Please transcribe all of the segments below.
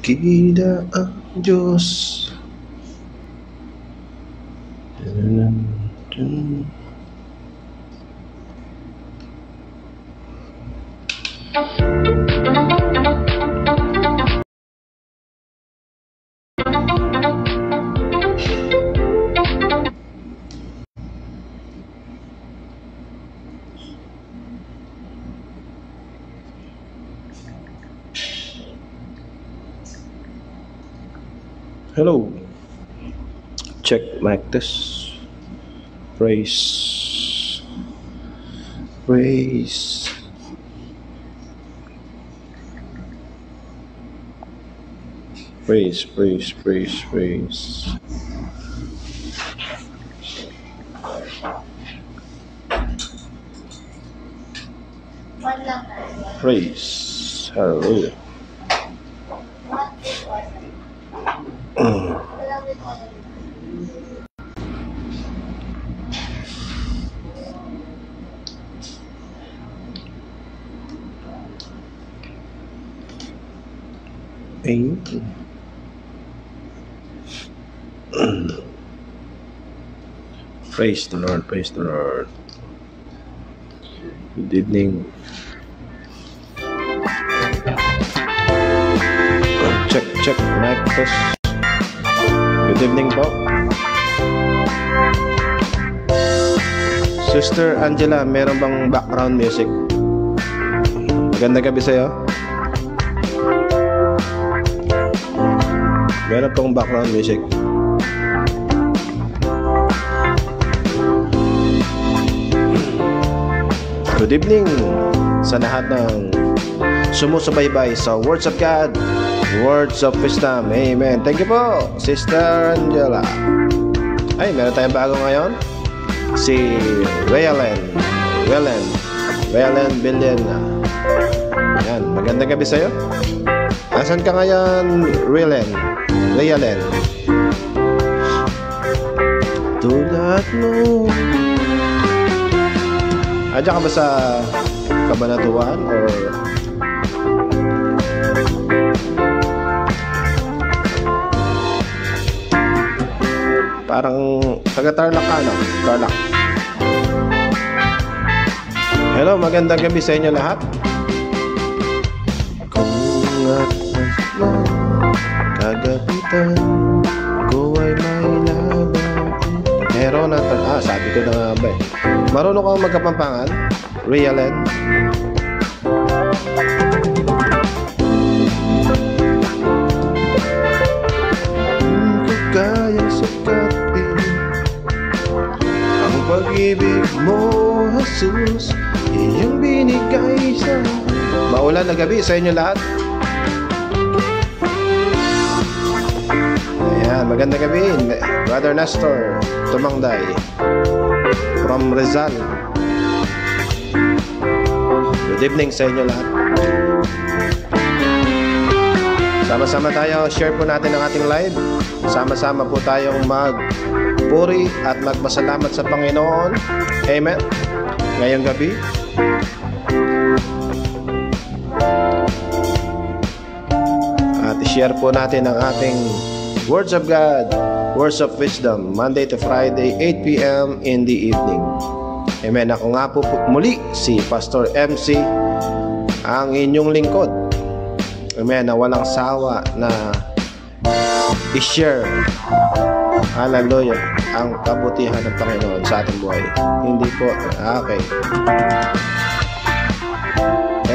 Kita ang Diyos. Hello. Check mic test. Praise. Praise. Praise, praise, praise, praise. Praise. Hallelujah. Praise the Lord, praise the Lord. Good evening. Check mic test. Good evening po. Sister Angela, meron bang background music? Magandang gabi sa'yo. Meron pong background music. Good evening sa lahat ng sumusubaybay sa Words of God, Words of Wisdom. Amen. Thank you po, Sister Angela. Ay, meron tayong bago ngayon. Si Raylan Billion. Yan, magandang gabi sa'yo. Asan ka ngayon, Raylan? Tulad mo. Diyan ka ba sa Kabanatuan or parang taga-Tarlac ka na? Tarlac. Hello, magandang gabi sa inyo lahat. Kung at man kagabitan ko ay may laban. Meron na sabi ko na nga ba eh. Marunong kang magkapampangan? Raylan? Kung kayang sukatin ang pag-ibig mo, Jesus, iyong binigay sa maulan na gabi sa inyo lahat. Ayan, magandang gabi, Brother Nestor Tumangday from Rizal. Good evening sa inyo lahat. Sama-sama tayo, share po natin ang ating live. Sama-sama po tayong magpuri at magpasalamat sa Panginoon. Amen. Ngayong gabi. At i-share po natin ang ating Words of God, Words of Wisdom, Monday to Friday, 8 p.m. in the evening. Amen. Ako nga po muli si Pastor MC, ang inyong lingkod. Amen. Na walang sawa na i-share, hallelujah, ang kabutihan ng Panginoon sa ating buhay. Hindi po, okay.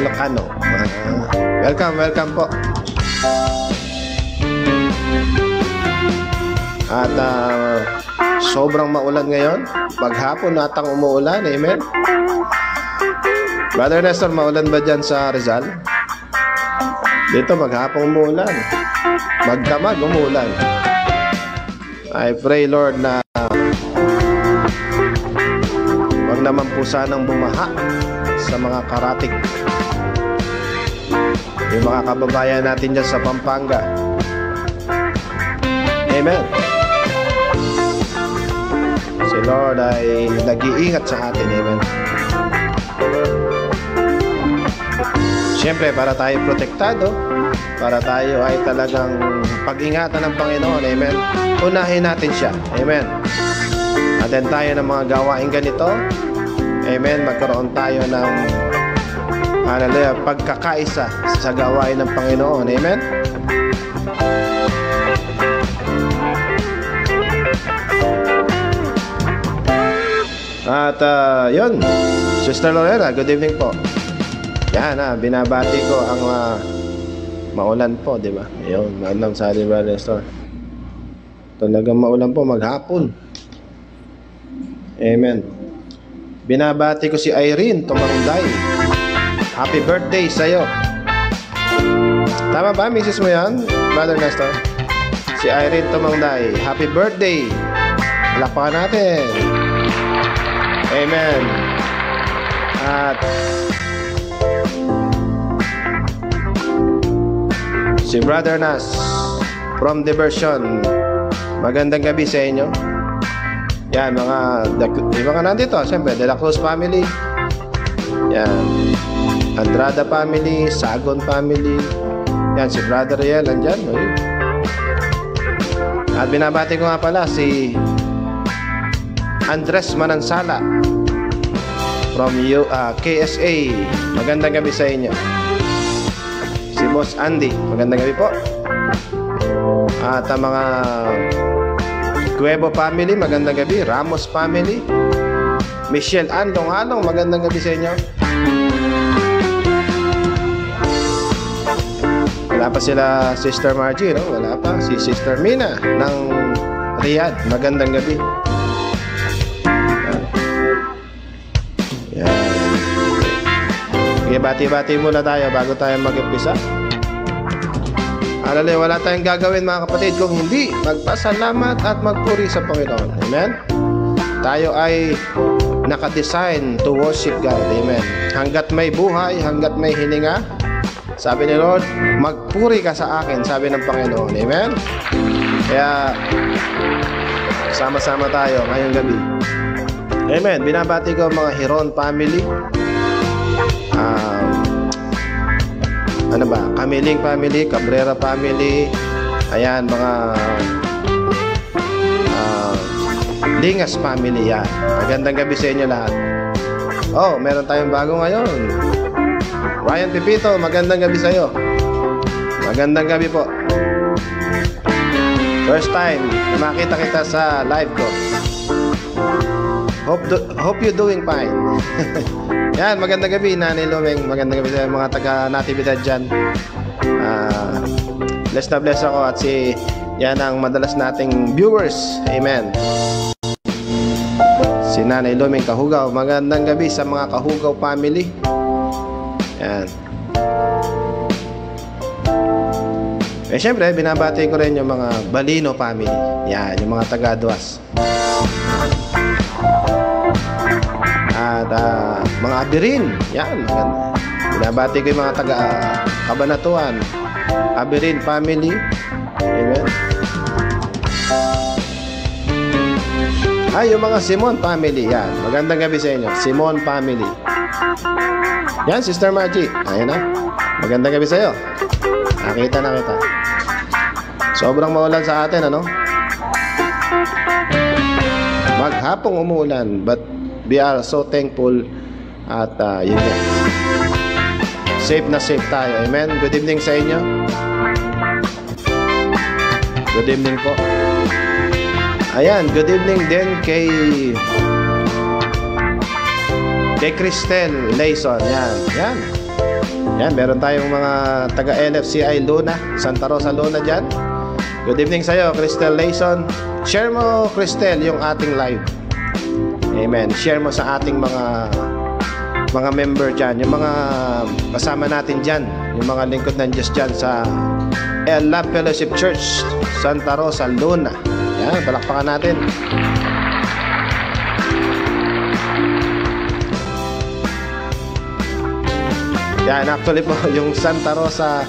Ilocano. Welcome po. At sobrang maulan ngayon. Maghapon natang umuulan. Amen. Brother Nestor, maulan ba dyan sa Rizal? Dito maghapon umuulan. Magdamag umuulan. I pray, Lord, na wag naman po sanang bumaha sa mga karatig. Yung mga kababayan natin dyan sa Pampanga. Amen. Si Lord ay nag-iingat sa atin. Amen. Siyempre, para tayo protektado, para tayo ay talagang pag-ingatan ng Panginoon. Amen. Unahin natin siya. Amen. Atin tayo ng mga gawain ganito. Amen. Magkaroon tayo ng hallelujah, pagkakaisa sa gawain ng Panginoon. Amen. At yun, Sister Lorena, good evening po. Yan binabati ko ang maulan po, di ba? Ayun, maandang sa Diba Nestor. Talagang maulan po maghapon. Amen. Binabati ko si Irene Tumangday. Happy birthday sa'yo. Tama ba, misis mo yan, Brother Nestor? Si Irene Tumangday. Happy birthday. Palakpakan natin. Amen. At si Brother Nas from Diversion, magandang gabi sa inyo. Yan, mga nandito, siyempre, De La Cruz family. Yan, Andrada family, Sagon family. Yan, si Brother Riel, andyan. At binabati ko nga pala si Andres Manansala from KSA. Magandang gabi sa inyo. Si Boss Andy, magandang gabi po. At ang mga Cuevo family, magandang gabi. Ramos family, Michelle Andong-Along, magandang gabi sa inyo. Wala pa sila Sister Margie, no? Wala pa. Si Sister Mina ng Riyadh, magandang gabi. Okay, bati-bati muna tayo bago tayo mag-umpisa. Wala tayong gagawin mga kapatid kung hindi magpasalamat at magpuri sa Panginoon. Amen? Tayo ay nakadesign to worship God. Amen? Hanggat may buhay, hanggat may hininga, sabi ni Lord, magpuri ka sa akin, sabi ng Panginoon. Amen? Kaya sama-sama tayo ngayong gabi. Amen? Binabati ko mga Hiron family. Kamiling family, Cabrera family. Ayan, mga Lingas family yan. Magandang gabi sa inyo lahat. Oh, meron tayong bago ngayon. Ryan Pipito, magandang gabi sa iyo. Magandang gabi po. First time na makita kita sa live ko. Hope you're doing fine. Yan, magandang gabi, Nanay Lumeng. Magandang gabi sa mga taga-natividad dyan. Bless na bless ako at yan ang madalas nating viewers. Amen. Si Nanay Lumeng Kahugaw. Magandang gabi sa mga Kahugaw family. Yan. Syempre, binabati ko rin yung mga Balino family. Yan, yung mga taga-Duas. At mga Abirin, yan, maganda. Binabati ko yung mga taga-Kabanatuan, Abirin family. Amen. Yung mga Simon family, yan. Magandang gabi sa inyo, Simon family. Yan, Sister Margie. Ayan na. Magandang gabi sa iyo. Nakita na kita. Sobrang maulan sa atin, ano? Maghapong umuulan, but we are so thankful at yun yan. Safe na safe tayo. Amen. Good evening sa inyo. Good evening po. Ayan, good evening din kay Cristel Layson. Yan, yan. Yan, meron tayong mga taga LFCI Luna, Santa Rosa Luna dyan. Good evening sa iyo, Cristel Layson. Share mo, Cristel, yung ating live. Amen. Share mo sa ating mga member dyan, yung mga kasama natin dyan, yung mga lingkod ng Diyos dyan sa El Love Fellowship Church, Santa Rosa Luna. Yan, palakpakan natin. Yan, actually po, yung Santa Rosa,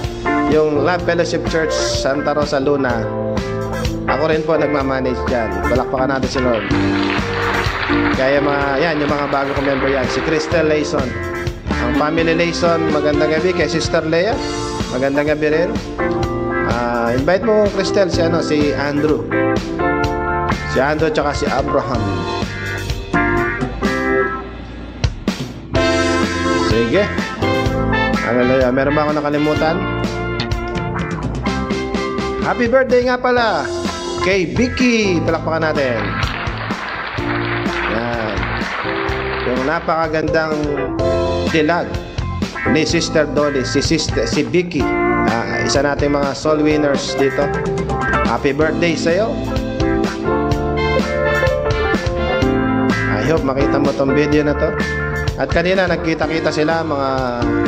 yung Love Fellowship Church, Santa Rosa Luna, ako rin po nagmamanage dyan. Palakpakan natin si Lord. Kaya yan, yung mga bago kong member yan. Si Cristel Layson, ang family Layson. Magandang gabi kay Sister Leia. magandang gabi rin. Invite mo, Cristel, si Andrew. Si Andrew tsaka si Abraham. Sige. Hallelujah. Meron ba ako nakalimutan? Happy birthday nga pala kay Vicky. Palakpakan natin. Yan. Yung napakagandang dilag ni Sister Dolly, si Vicky. Isa nating mga soul winners dito. Happy birthday sa'yo. I hope makita mo tong video na to. At kanina nagkita-kita sila, mga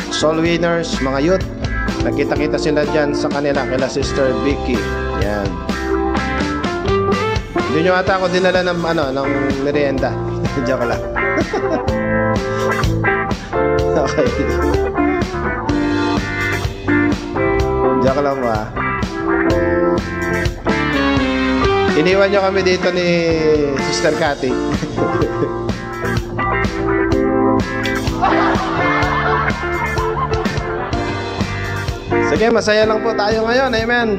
soul winners, mga youth. Nagkita-kita sila dyan sa kanila, kila Sister Vicky. Yan. Hindi nyo ata ako dinala ng, ng merienda. Joke lang. Okay. Joke lang ba? Iniwan nyo kami dito ni Sister Cathy. Sige, masaya lang po tayo ngayon. Amen.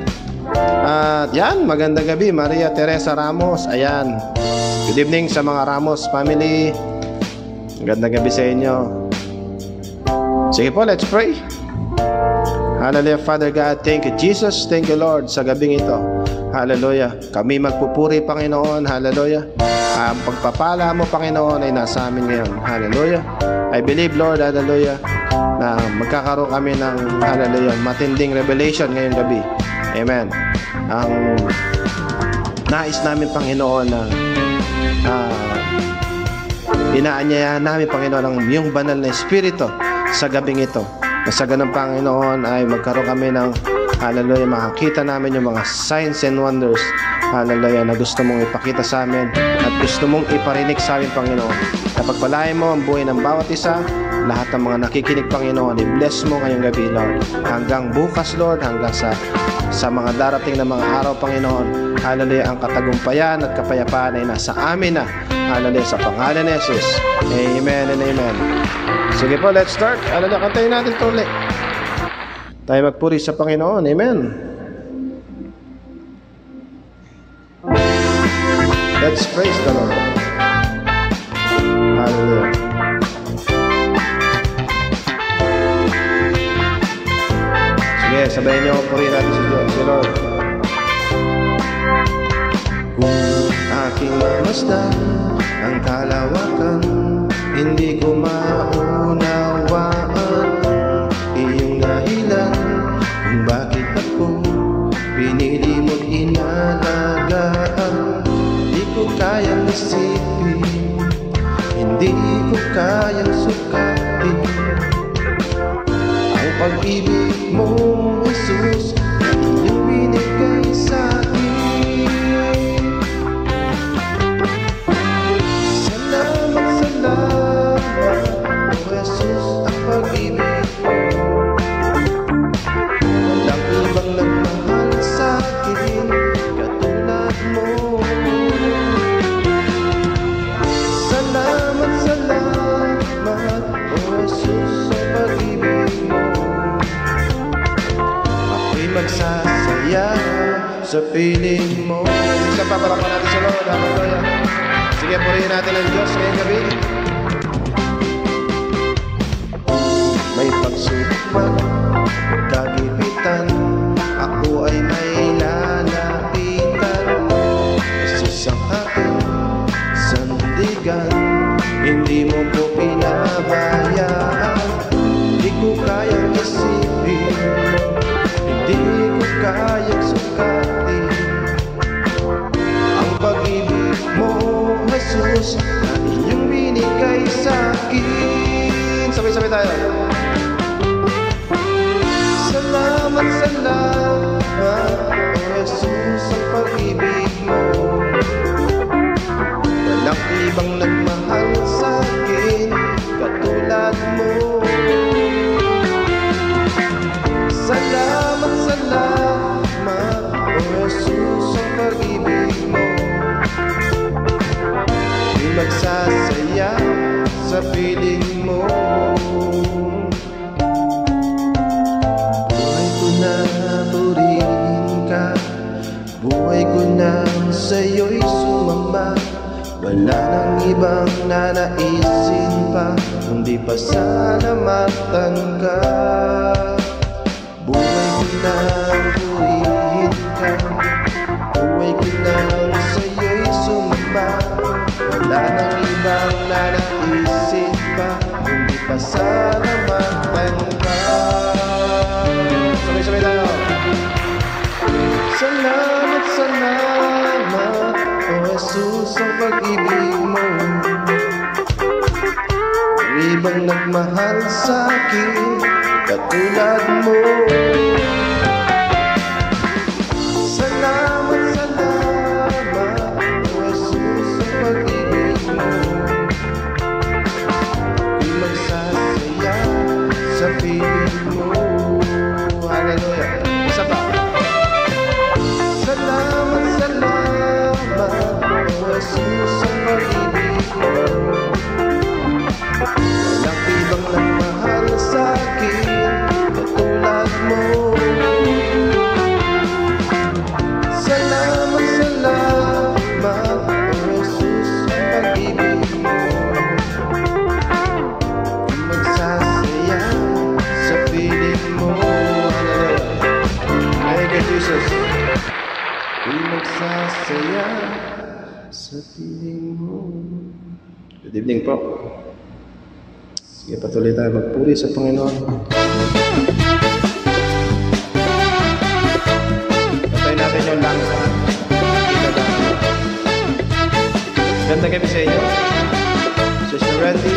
At yan, magandang gabi, Maria Teresa Ramos. Ayan. Good evening sa mga Ramos family. Magandang gabi sa inyo. Sige po, let's pray. Hallelujah, Father God. Thank you, Jesus. Thank you, Lord, sa gabing ito. Hallelujah. Kami magpupuri, Panginoon. Hallelujah. Ang pagpapala mo, Panginoon, ay nasa amin ngayon. Hallelujah. I believe, Lord, hallelujah, na magkakaroon kami ng, hallelujah, matinding revelation ngayong gabi. Amen. Ang nais namin, Panginoon, na inaanyayahan namin, Panginoon, ang iyong banal na Espiritu sa gabing ito. Sa ganun, Panginoon, ay magkaroon kami ng, hallelujah, makakita namin yung mga signs and wonders, hallelujah, na gusto mong ipakita sa amin at gusto mong iparinig sa amin, Panginoon. Napagpalain mo ang buhay ng bawat isa, lahat ng mga nakikinig, Panginoon, i-bless mo ngayong gabi, Lord. Hanggang bukas, Lord, hanggang sa mga darating na mga araw, Panginoon, hallelujah, ang katagumpayan at kapayapaan ay nasa amin na, hallelujah, sa pangalan ni Jesus. Amen and amen. Sige po, let's start. Hallelujah, kantayin natin ito ulit. Tayo magpuri sa Panginoon. Amen. Let's praise the Lord. Hallelujah. Sige, sabayin niyo, purihin natin si Diyos, si Lord. Kung aking mamasdan ang kalawakan, hindi ko maunawaan iyong dahilan kung bakit ako pinili mo't inalagaan. Hindi ko kayang isipin, hindi ko kayang sukatin ang pag-ibig mo, Jesus, na iyong binigay sa akin. Jesus, ang pag-ibig mo, walang ibang nagmahal sa akin katulad mo. Salamat, salamat, oh Jesus, ang pag-ibig mo. Ako'y magsasaya sa piling mo. Isa pa, palakpan natin sa Lord. Hallelujah. Sige, purihin natin ang Diyos ngayong gabi. May pagsubok man, kagipitan, ako ay may lalapitan. Jesus ang aking sandigan, hindi mo po pinabayaan. Hindi ko kayang isipin, hindi ko kayang sukatin ang pag-ibig mo, Jesus, na iyong binigay sa akin. Sabay-sabay tayo. Salamat, salamat, oh Jesus, ang pag-ibig mo. Walang ibang nagmahal sa akin katulad mo. Salamat, salamat, oh Jesus, ang pag-ibig mo. Di magsasaya sa piling mo. Buhay ko na sa'yo'y sumamba, wala nang ibang nanaisin pa, kundi pasalamatan ka. Buhay ko na purihin ka, buhay ko na sa'yo'y sumamba, wala nang ibang nanaisin pa, kundi pasalamatan ka. Sabay-sabay tayo. Salamat, salamat, O Jesus, sa pag-ibig mo. Ang ibang nagmahal sa'kin katulad mo. Salamat, salamat, O Jesus, sa pag-ibig mo. Di magsasaya sa piling mo. Hallelujah. Isa pa. Salamat, salamat, O Jesus, sa pag-ibig mo. Walang ibang nagmahal sa'kin katulad mo. Salamat, salamat, O Jesus, sa pag-ibig mo. Di magsasaya sa piling mo. Thank you, Jesus. Di magsasaya sa piling mo. Good evening po. Sige, patuloy tayo magpuri sa Panginoon. Patayin natin yung langit. Ganda kami sa inyo. Sister Randy.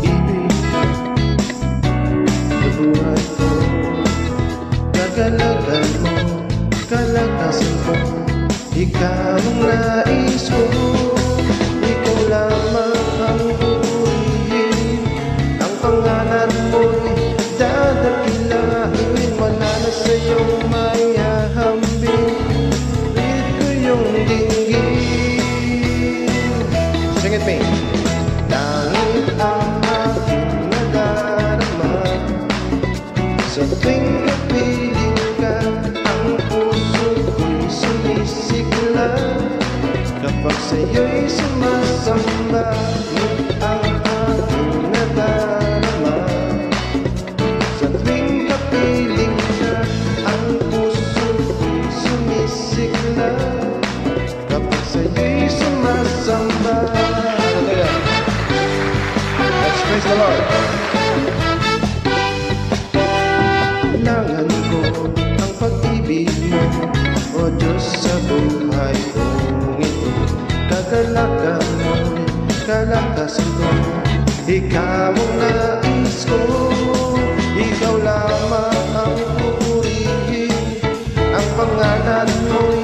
Ibig na buhay ko, kagalagan mo, kalakasan mo, ikaw ang nais ko. Ikaw lamang ang pupurihin, ang pangalan mo'y dadakilahin. Wala na sa'yong mayahambing, pilit ko yung dinggin. Sing it me. Langit ang aking nadarama, sa tuwing kapiling ka, ang puso ko'y sumisigla. Kapag sa'yo'y sumasamba, ang aking nadarama, sa tuwing kapiling ka, ang puso ko'y sumisigla. Kapag sa'yo'y sumasamba. Hallelujah. Let's praise the Lord. Kailangan ko ang pag-ibig mo, O Diyos, sa buhay kong ito. Kagalakan mo, kalakasan mo, ikaw ang nais ko. Ikaw lamang ang pupurihin, ang pangalan mo'y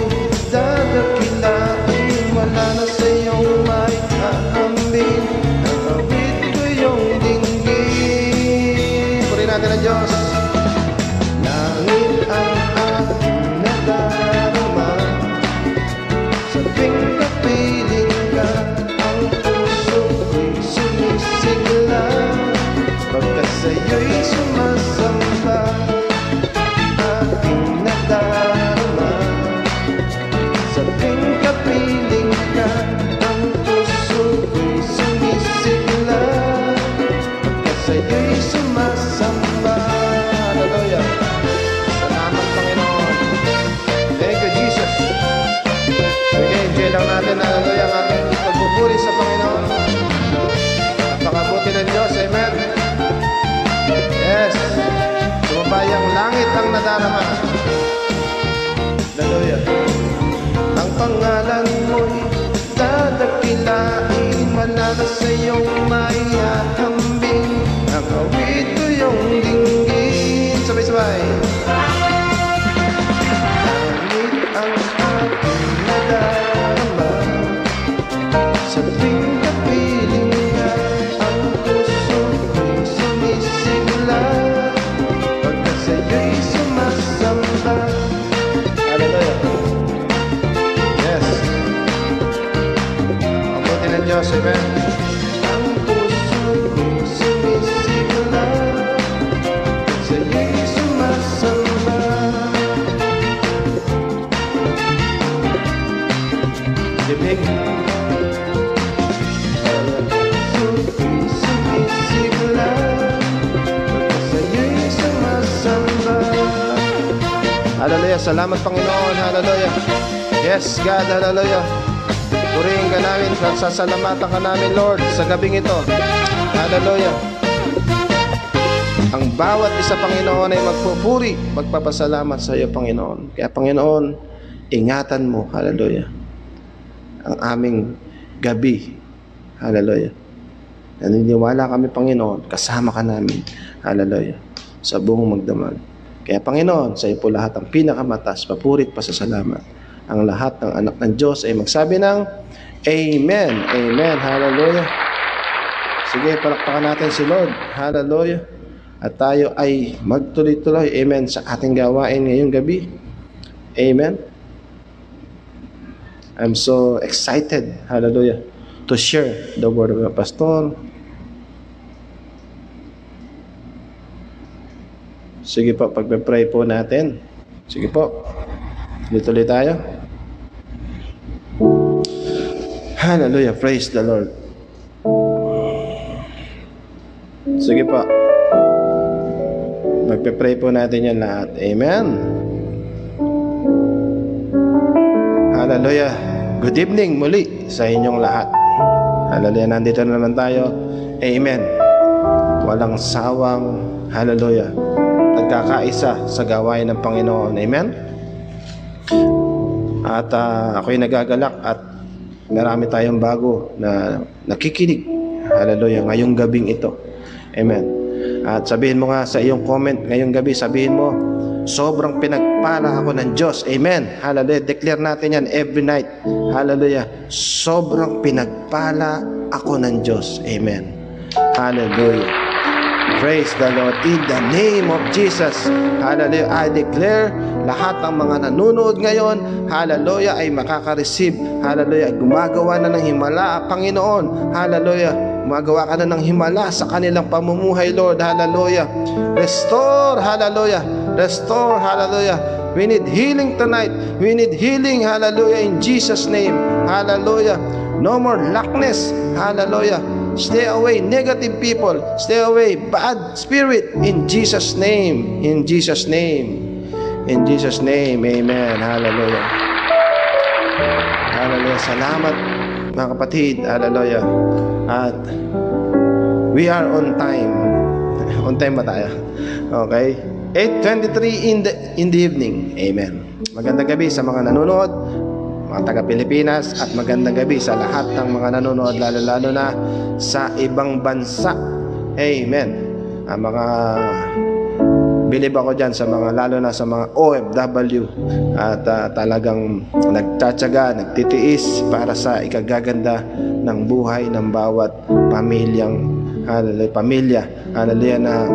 dadakilain. Wala na sa'yong may ahambing, ang awit ko yung dinggin. Purihin natin ang Diyos. Langit ang aking nadarama, sa tuwing kapiling ka, ang puso ko'y sumisigla. Pagkat sa'yo'y sumasamba, aking nadarama, sa tuwing kapiling ka, ang puso ko'y sumisigla. Pagkat sa'yo'y sumasamba. Hallelujah. Salamat, Panginoon. Thank you, Jesus. Sige, enjoy lang natin, hallelujah, ang ating pagpupuri sa Panginoon. Napakabuti ng Diyos, amen. Yes. Sumabayang langit ang nadarama. Hallelujah. Ang pangalan mo'y dadakilain, wala na sa'yong mayahambing, ang awit ko yung dinggin. Sabay-sabay. Langit ang aking nadarama, sa tuwing kapiling ka, ang puso ko'y sumisigla. Pagkat sa'yo'y sumasamba. Hallelujah. Yes. Mabuti ng Diyos, amen. Ang puso ko'y Hallelujah. Salamat, Panginoon. Hallelujah. Yes, God. Hallelujah. Purihin ka namin, sasalamatan ka namin, Lord, sa gabing ito. Hallelujah. Ang bawat isa, Panginoon, ay magpupuri, magpapasalamat sa iyo, Panginoon. Kaya, Panginoon, ingatan mo, hallelujah, ang aming gabi. Hallelujah. Naniniwala kami, Panginoon, kasama ka namin, hallelujah, sa buong magdamag. Kaya, Panginoon, sa iyo po lahat ang pinakamataas, papurit, pasasalamat. Ang lahat ng anak ng Diyos ay magsabi ng Amen. Amen. Hallelujah. Sige, palakpakan natin si Lord. Hallelujah. At tayo ay magtuloy-tuloy, amen, sa ating gawain ngayong gabi. Amen. I'm so excited, hallelujah, to share the word of the pastor. Sige po, pagpe-pray po natin. Sige po, tuloy-tuloy tayo. Hallelujah, praise the Lord. Sige po, magpe-pray po natin yan lahat. Amen. Hallelujah. Good evening muli sa inyong lahat. Hallelujah. Nandito na naman tayo. Amen. Walang sawang, hallelujah, nagkakaisa sa gawain ng Panginoon. Amen. At ako'y nagagalak at marami tayong bago na nakikinig. Hallelujah. Ngayong gabing ito. Amen. At sabihin mo nga sa iyong comment ngayong gabi, sabihin mo, sobrang pinagpala ako ng Diyos. Amen. Hallelujah. Declare natin yan every night. Hallelujah. Sobrang pinagpala ako ng Diyos. Amen. Hallelujah. Praise the Lord. In the name of Jesus. Hallelujah. I declare lahat ng mga nanonood ngayon, hallelujah, ay makaka-receive. Hallelujah. Gumagawa na ng himala, Panginoon. Hallelujah. Gumagawa ka na ng himala sa kanilang pamumuhay, Lord. Hallelujah. Restore. Hallelujah. Restore. Hallelujah. We need healing tonight. We need healing. Hallelujah. In Jesus' name. Hallelujah. No more lackness. Hallelujah. Stay away, negative people. Stay away, bad spirit. In Jesus' name. In Jesus' name. In Jesus' name. Amen. Hallelujah. Hallelujah. Salamat, mga kapatid. Hallelujah. At we are on time. On time ba tayo? Okay. 8:23 in the evening. Amen. Magandang gabi sa mga nanonood, mga taga-Pilipinas, at magandang gabi sa lahat ng mga nanonood, lalo-lalo na sa ibang bansa. Amen. Ang mga bilib ako dyan sa mga, lalo na sa mga OFW, at talagang nagtatsaga, nagtitiis para sa ikagaganda ng buhay ng bawat pamilyang, pamilya. Hallelujah. Na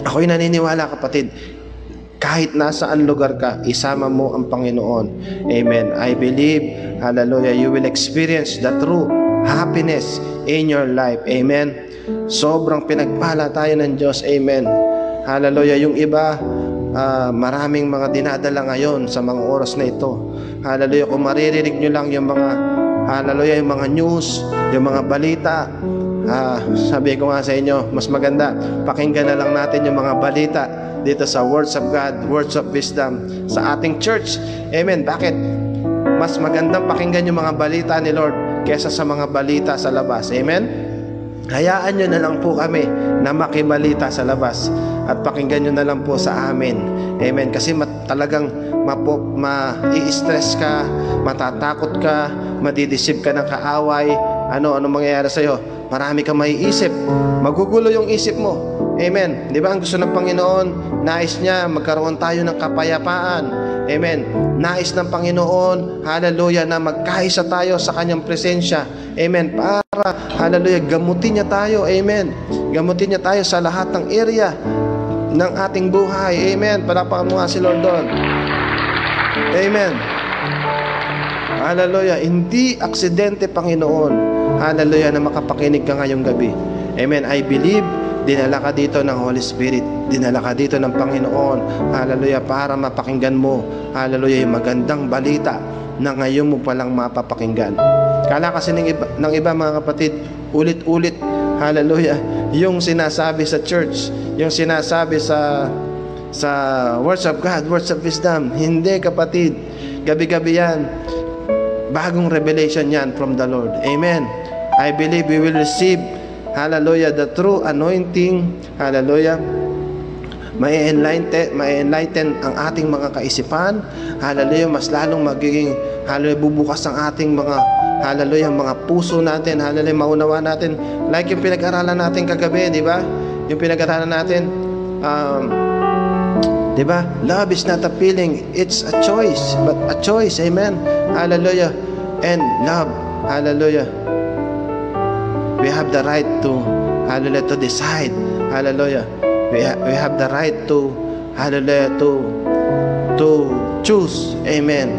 ako'y naniniwala, kapatid, kahit nasaan lugar ka, isama mo ang Panginoon. Amen. I believe, hallelujah, you will experience the true happiness in your life. Amen. Sobrang pinagpala tayo ng Diyos. Amen. Hallelujah. Yung iba, maraming mga dinadala ngayon sa mga oras na ito. Hallelujah. Kung maririnig nyo lang yung mga, hallelujah, yung mga news, yung mga balita, sabi ko nga sa inyo, mas maganda pakinggan na lang natin yung mga balita dito sa Words of God, Words of Wisdom sa ating church. Amen. Bakit? Mas magandang pakinggan yung mga balita ni Lord kesa sa mga balita sa labas. Amen. Hayaan nyo na lang po kami na makibalita sa labas at pakinggan nyo na lang po sa amin. Amen. Kasi talagang ma-i-stress ka, matatakot ka, madidisip ka ng kaaway. Ano mangyayari sa'yo? Marami kang maiisip. Magugulo yung isip mo. Amen. Di ba ang gusto ng Panginoon? Nais niya magkaroon tayo ng kapayapaan. Amen. Nais ng Panginoon, hallelujah, na magkaisa tayo sa kanyang presensya. Amen. Para, hallelujah, gamutin niya tayo. Amen. Gamutin niya tayo sa lahat ng area ng ating buhay. Amen. Palapakan mo nga si Lord doon. Amen. Hallelujah. Hindi aksidente, Panginoon. Hallelujah, na makapakinig ka ngayong gabi. Amen. I believe dinala ka dito ng Holy Spirit. Dinala ka dito ng Panginoon. Hallelujah, para mapakinggan mo. Hallelujah, yung magandang balita na ngayon mo palang mapapakinggan. Kala kasi ng iba mga kapatid, ulit-ulit, hallelujah, yung sinasabi sa church, yung sinasabi sa sa Words of God, Words of Wisdom. Hindi, kapatid. Gabi-gabi yan. Bagong revelation yan from the Lord. Amen. I believe we will receive, hallelujah, the true anointing. Hallelujah. May enlighten ang ating mga kaisipan. Hallelujah. Mas lalong magiging, hallelujah, bubukas ang ating mga, hallelujah, mga puso natin. Hallelujah, maunawa natin. Like yung pinag-aralan natin kagabi, di ba? Yung pinag-aralan natin, di ba? Love is not a feeling, it's a choice. But a choice, amen. Hallelujah. And love, hallelujah. We have the right to, hallelujah, to decide. Hallelujah. We have the right to, hallelujah, to choose. Amen.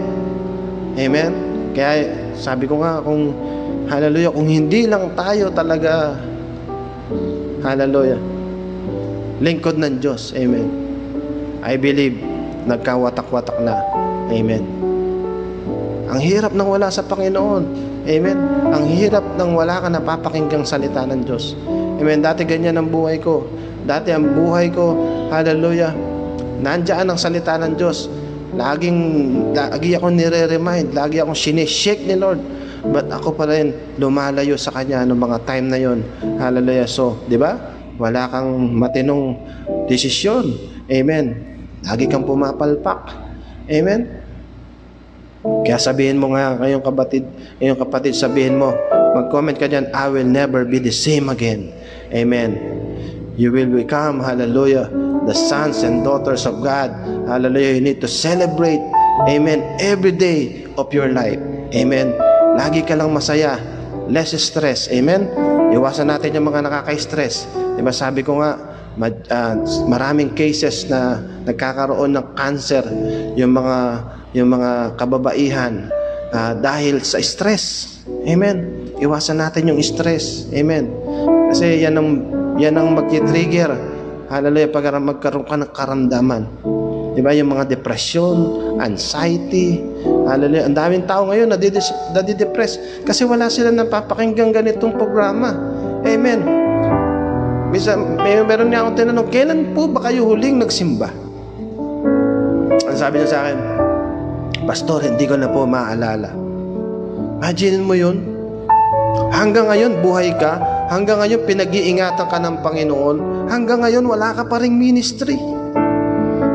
Amen. Kaya sabi ko nga, kung, hallelujah, kung hindi lang tayo talaga, hallelujah, lingkod ng Diyos. Amen. I believe, nagkawatak-watak na. Amen. Ang hirap nang wala sa Panginoon. Amen. Ang hirap nang wala ka napapakinggang salita ng Diyos. Amen. Dati ganyan ang buhay ko. Dati ang buhay ko, hallelujah, nandiyan ang salita ng Diyos. Lagi akong nire-remind, lagi akong sinishake ni Lord. But ako pa rin lumalayo sa Kanya noong mga time na yon. Hallelujah. So, di ba? Wala kang matinong desisyon. Amen. Lagi kang pumapalpak. Amen. Kaya sabihin mo nga ngayong kapatid, sabihin mo, mag-comment ka dyan, I will never be the same again. Amen. You will become, hallelujah, the sons and daughters of God. Hallelujah. You need to celebrate, amen, every day of your life. Amen. Lagi ka lang masaya, less stress. Amen. Iwasan natin yung mga nakaka-stress. Diba sabi ko nga, maraming cases na nagkakaroon ng cancer yung mga kababaihan dahil sa stress. Amen. Iwasan natin yung stress. Amen. Kasi yan ang mag-trigger, hallelujah, pag magkaroon ka ng karamdaman. Diba? Yung mga depression, anxiety, hallelujah. Ang daming tao ngayon nadidepress kasi wala sila napapakinggang ganitong programa. Amen. Meron niya akong tinanong, kailan po ba kayo huling nagsimba? Ang sabi niya sa akin, Pastor, hindi ko na po maalala. Imagine mo yun. Hanggang ngayon, buhay ka. Hanggang ngayon, pinag-iingatan ka ng Panginoon. Hanggang ngayon, wala ka pa ring ministry.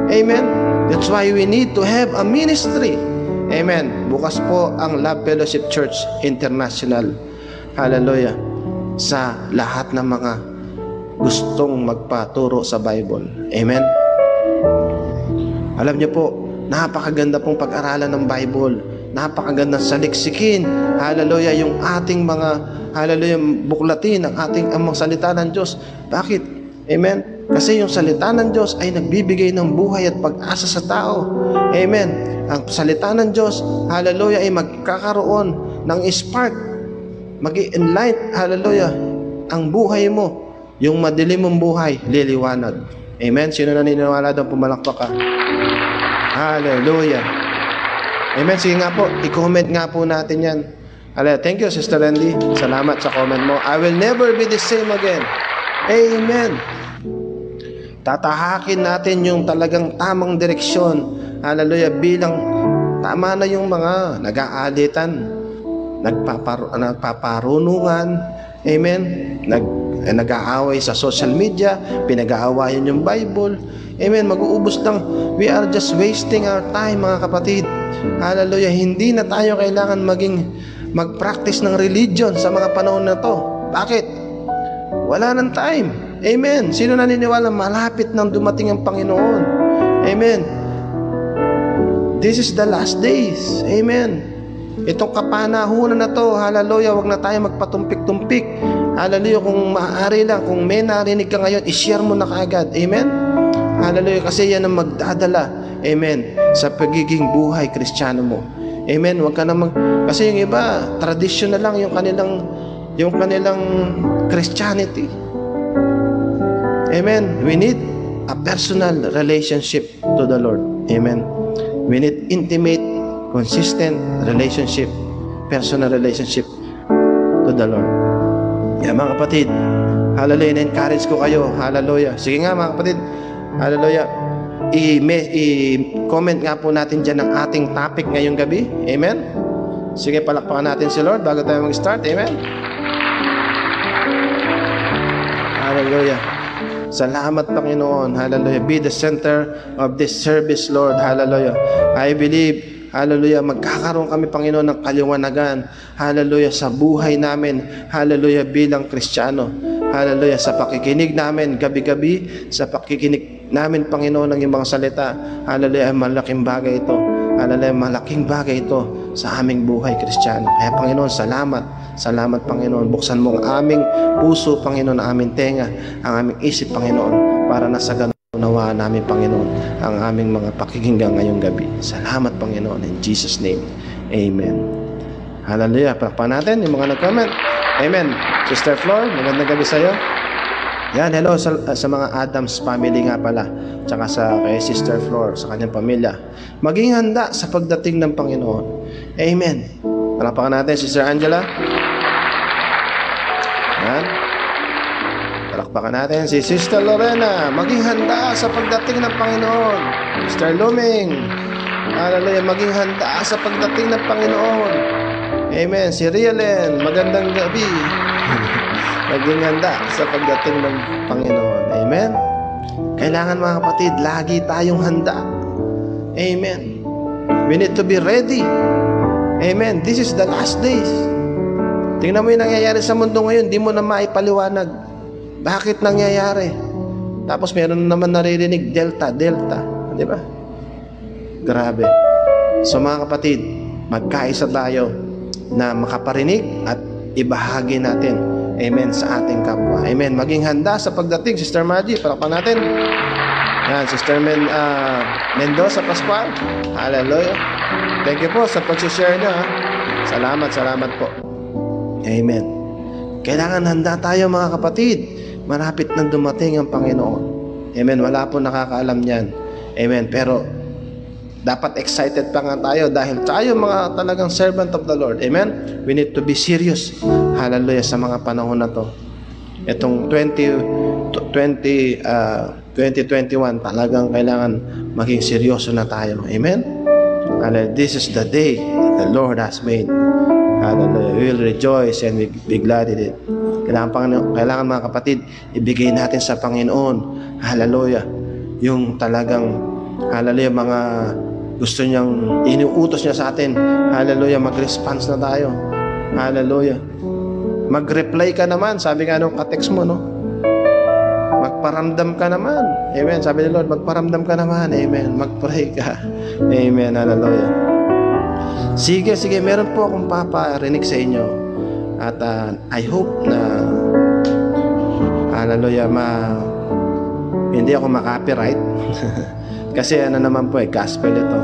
Amen. That's why we need to have a ministry. Amen. Bukas po ang Love Fellowship Church International. Hallelujah. Sa lahat ng mga gustong magpaturo sa Bible. Amen. Alam niyo po, napakaganda pong pag-aralan ng Bible. Napakaganda saliksikin. Hallelujah. Yung ating mga, hallelujah, buklatin ang mga salita ng Diyos. Bakit? Amen. Kasi yung salita ng Diyos ay nagbibigay ng buhay at pag-asa sa tao. Amen. Ang salita ng Diyos, hallelujah, ay magkakaroon ng spark. Mag-i-enlight, hallelujah, ang buhay mo. Yung madilim mong buhay, liliwanag. Amen. Sino naniniwala doon? Pumalakpak ka. Hallelujah. Amen. Sige nga po, i-comment nga po natin yan. Thank you, Sister Randy. Salamat sa comment mo. I will never be the same again. Amen. Tatahakin natin yung talagang tamang direksyon. Hallelujah. Bilang tama na yung mga nag-aalitan, nagpaparunungan. Amen. Nag-aaway sa social media, pinag-aawayan yung Bible. Amen. Mag-uubos lang. We are just wasting our time, mga kapatid. Hallelujah. Hindi na tayo kailangan mag-practice ng religion sa mga panahon na to. Bakit? Wala nang time. Amen. Sino naniniwala malapit nang dumating ang Panginoon? Amen. This is the last days. Amen. Itong kapanahunan na to, hallelujah, wag na tayo magpatumpik-tumpik. Hallelujah, kung maaari lang, kung may narinig ka ngayon, i-share mo na kaagad. Amen. Hallelujah, kasi yan ang magdadala, amen, sa pagiging buhay Kristiyano mo. Amen. Wag ka na kasi yung iba, tradition na lang yung kanilang Christianity. Amen. We need a personal relationship to the Lord. Amen. We need intimate, consistent relationship, personal relationship to the Lord. Yeah, mga kapatid, hallelujah, na-encourage ko kayo. Hallelujah. Sige nga, mga kapatid. Hallelujah. i-comment nga po natin dyan ang ating topic ngayong gabi. Amen? Sige, palakpakan natin si Lord bago tayo mag-start. Amen? Hallelujah. Salamat, Panginoon. Hallelujah. Be the center of this service, Lord. Hallelujah. I believe, hallelujah, magkakaroon kami, Panginoon, ng kaliwanagan. Hallelujah, sa buhay namin. Hallelujah, bilang Kristiyano. Hallelujah, sa pakikinig namin gabi-gabi, sa pakikinig namin, Panginoon, ng iyong mga salita. Hallelujah, malaking bagay ito. Hallelujah, malaking bagay ito sa aming buhay, Kristiyano. Kaya, Panginoon, salamat. Salamat, Panginoon. Buksan mo ang aming puso, Panginoon, ang aming tenga, ang aming isip, Panginoon, para nasa ganun unawaan namin, Panginoon, ang aming mga pakikinggan ngayong gabi. Salamat, Panginoon. In Jesus' name, amen. Hallelujah. Palakpakan natin yung mga nag-comment. Amen. Sister Flor, magandang gabi sa iyo. Yan, hello sa mga Adams family nga pala, tsaka kay Sister Flor, sa kanyang pamilya. Maging handa sa pagdating ng Panginoon. Amen. Palakpakan natin, Sister Angela. Yan. Palakpakan natin si Sister Lorena. Maging handa sa pagdating ng Panginoon. Sister Luming. Hallelujah. Maging handa sa pagdating ng Panginoon. Amen. Si Rielen. Magandang gabi. Maging handa sa pagdating ng Panginoon. Amen. Kailangan, mga kapatid, lagi tayong handa. Amen. We need to be ready. Amen. This is the last days. Tingnan mo yung nangyayari sa mundo ngayon, di mo na maipaliwanag. Bakit nangyayari? Tapos meron naman naririnig, Delta. Di ba? Grabe. So, mga kapatid, magkaisa tayo na makaparinig at ibahagi natin. Amen, sa ating kapwa. Amen. Maging handa sa pagdating. Sister Maggie, palakpan natin. Yan, Sister Mendoza Pascual. Hallelujah. Thank you po sa pag-share nyo. Salamat po. Amen. Kailangan handa tayo, mga kapatid. Malapit nang dumating ang Panginoon. Amen. Wala po nakakaalam niyan. Amen. Pero dapat excited pa nga tayo dahil tayo mga talagang servant of the Lord. Amen. We need to be serious. Hallelujah, sa mga panahon na to. Itong 2021 talagang kailangan maging seryoso na tayo. Amen. Hallelujah. This is the day that the Lord has made. Hallelujah. We will rejoice and we be glad in it. Kailangan, mga kapatid, ibigay natin sa Panginoon. Hallelujah. Yung talagang, hallelujah, mga gusto niyang inuutos niya sa atin. Hallelujah. Mag-response na tayo. Hallelujah. Mag-reply ka naman. Sabi nga nung ka-text mo, no? Magparamdam ka naman. Amen. Sabi ni Lord, magparamdam ka naman. Amen. Mag-pray ka. Amen. Hallelujah. Sige. Meron po akong paparinig sa inyo. At I hope na hallelujah, hindi ako makopyright. Kasi naman po, gospel ito.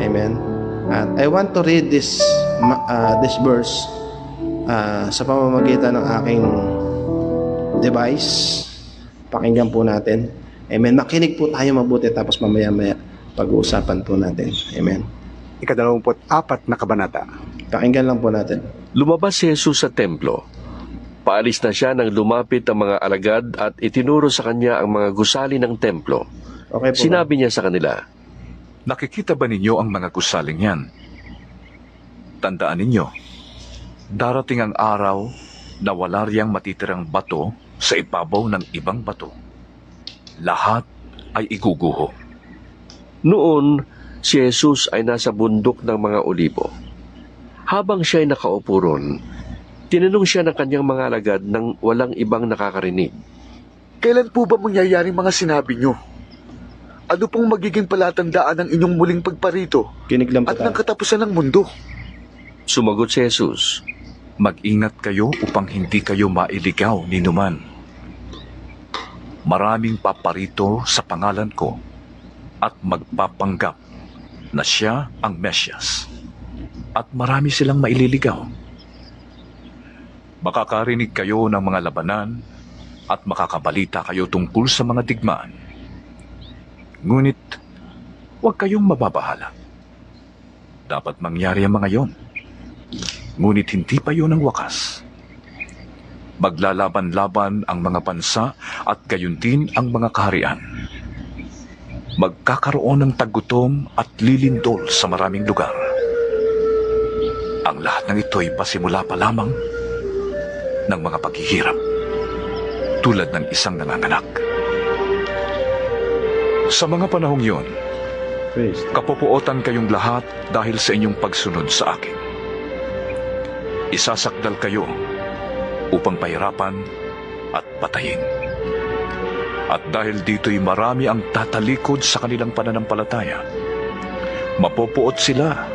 Amen. At I want to read this verse sa pamamagitan ng aking device. Pakinggan po natin. Amen. Makinig po tayo mabuti, tapos mamaya pag-uusapan po natin. Amen. 24 na kabanata. Pakinggan lang po natin. Lumabas si Jesus sa templo. Paalis na siya nang lumapit ang mga alagad at itinuro sa kanya ang mga gusali ng templo. Okay po. Sinabi niya sa kanila, Nakikita ba ninyo ang mga gusaling yan? Tandaan ninyo, darating ang araw na wala riyang matitirang bato sa ibabaw ng ibang bato. Lahat ay iguguho. Noon, si Jesus ay nasa bundok ng mga olibo. Habang siya ay nakaupo ron, tinanong siya ng kanyang mga alagad nang walang ibang nakakarinig. Kailan po ba mangyayari mga sinabi nyo? Ano pong magiging palatandaan ng inyong muling pagparito Kinig lang po at tayo. ng katapusan ng mundo? Sumagot si Jesus, Mag-ingat kayo upang hindi kayo mailigaw ni numan. Maraming paparito sa pangalan ko at magpapanggap na siya ang Mesyas. At marami silang maililigaw. Makakarinig kayo ng mga labanan at makakabalita kayo tungkol sa mga digmaan. Ngunit, huwag kayong mababahala. Dapat mangyari ang mga yon. Ngunit hindi pa yon ang wakas. Maglalaban-laban ang mga bansa at gayon din ang mga kaharian. magkakaroon ng taggutom at lilindol sa maraming lugar. Ang lahat ng ito ay pasimula pa lamang ng mga paghihirap, tulad ng isang nanganganak. Sa mga panahong yun, Praise the kapupuotan kayong lahat dahil sa inyong pagsunod sa akin. Isasakdal kayo upang pahirapan at patayin. At dahil dito'y marami ang tatalikod sa kanilang pananampalataya, mapupuot sila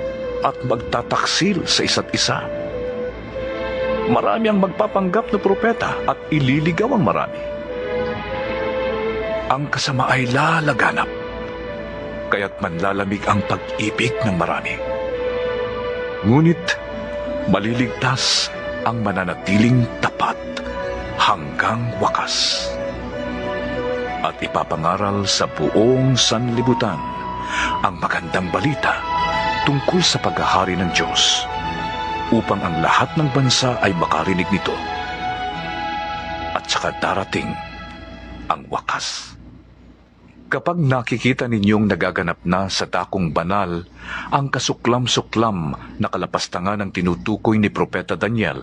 at magtataksil sa isa't isa. Marami ang magpapanggap na propeta at ililigaw ang marami. Ang kasama ay lalaganap, kaya't manlalamig ang pag-ibig ng marami. Ngunit maliligtas ang mananatiling tapat hanggang wakas. At ipapangaral sa buong sanlibutan ang magandang balita tungkol sa paghahari ng Diyos, upang ang lahat ng bansa ay makarinig nito. At saka darating ang wakas. Kapag nakikita ninyong nagaganap na sa dakong banal ang kasuklam-suklam na kalapastangan ng tinutukoy ni Propeta Daniel,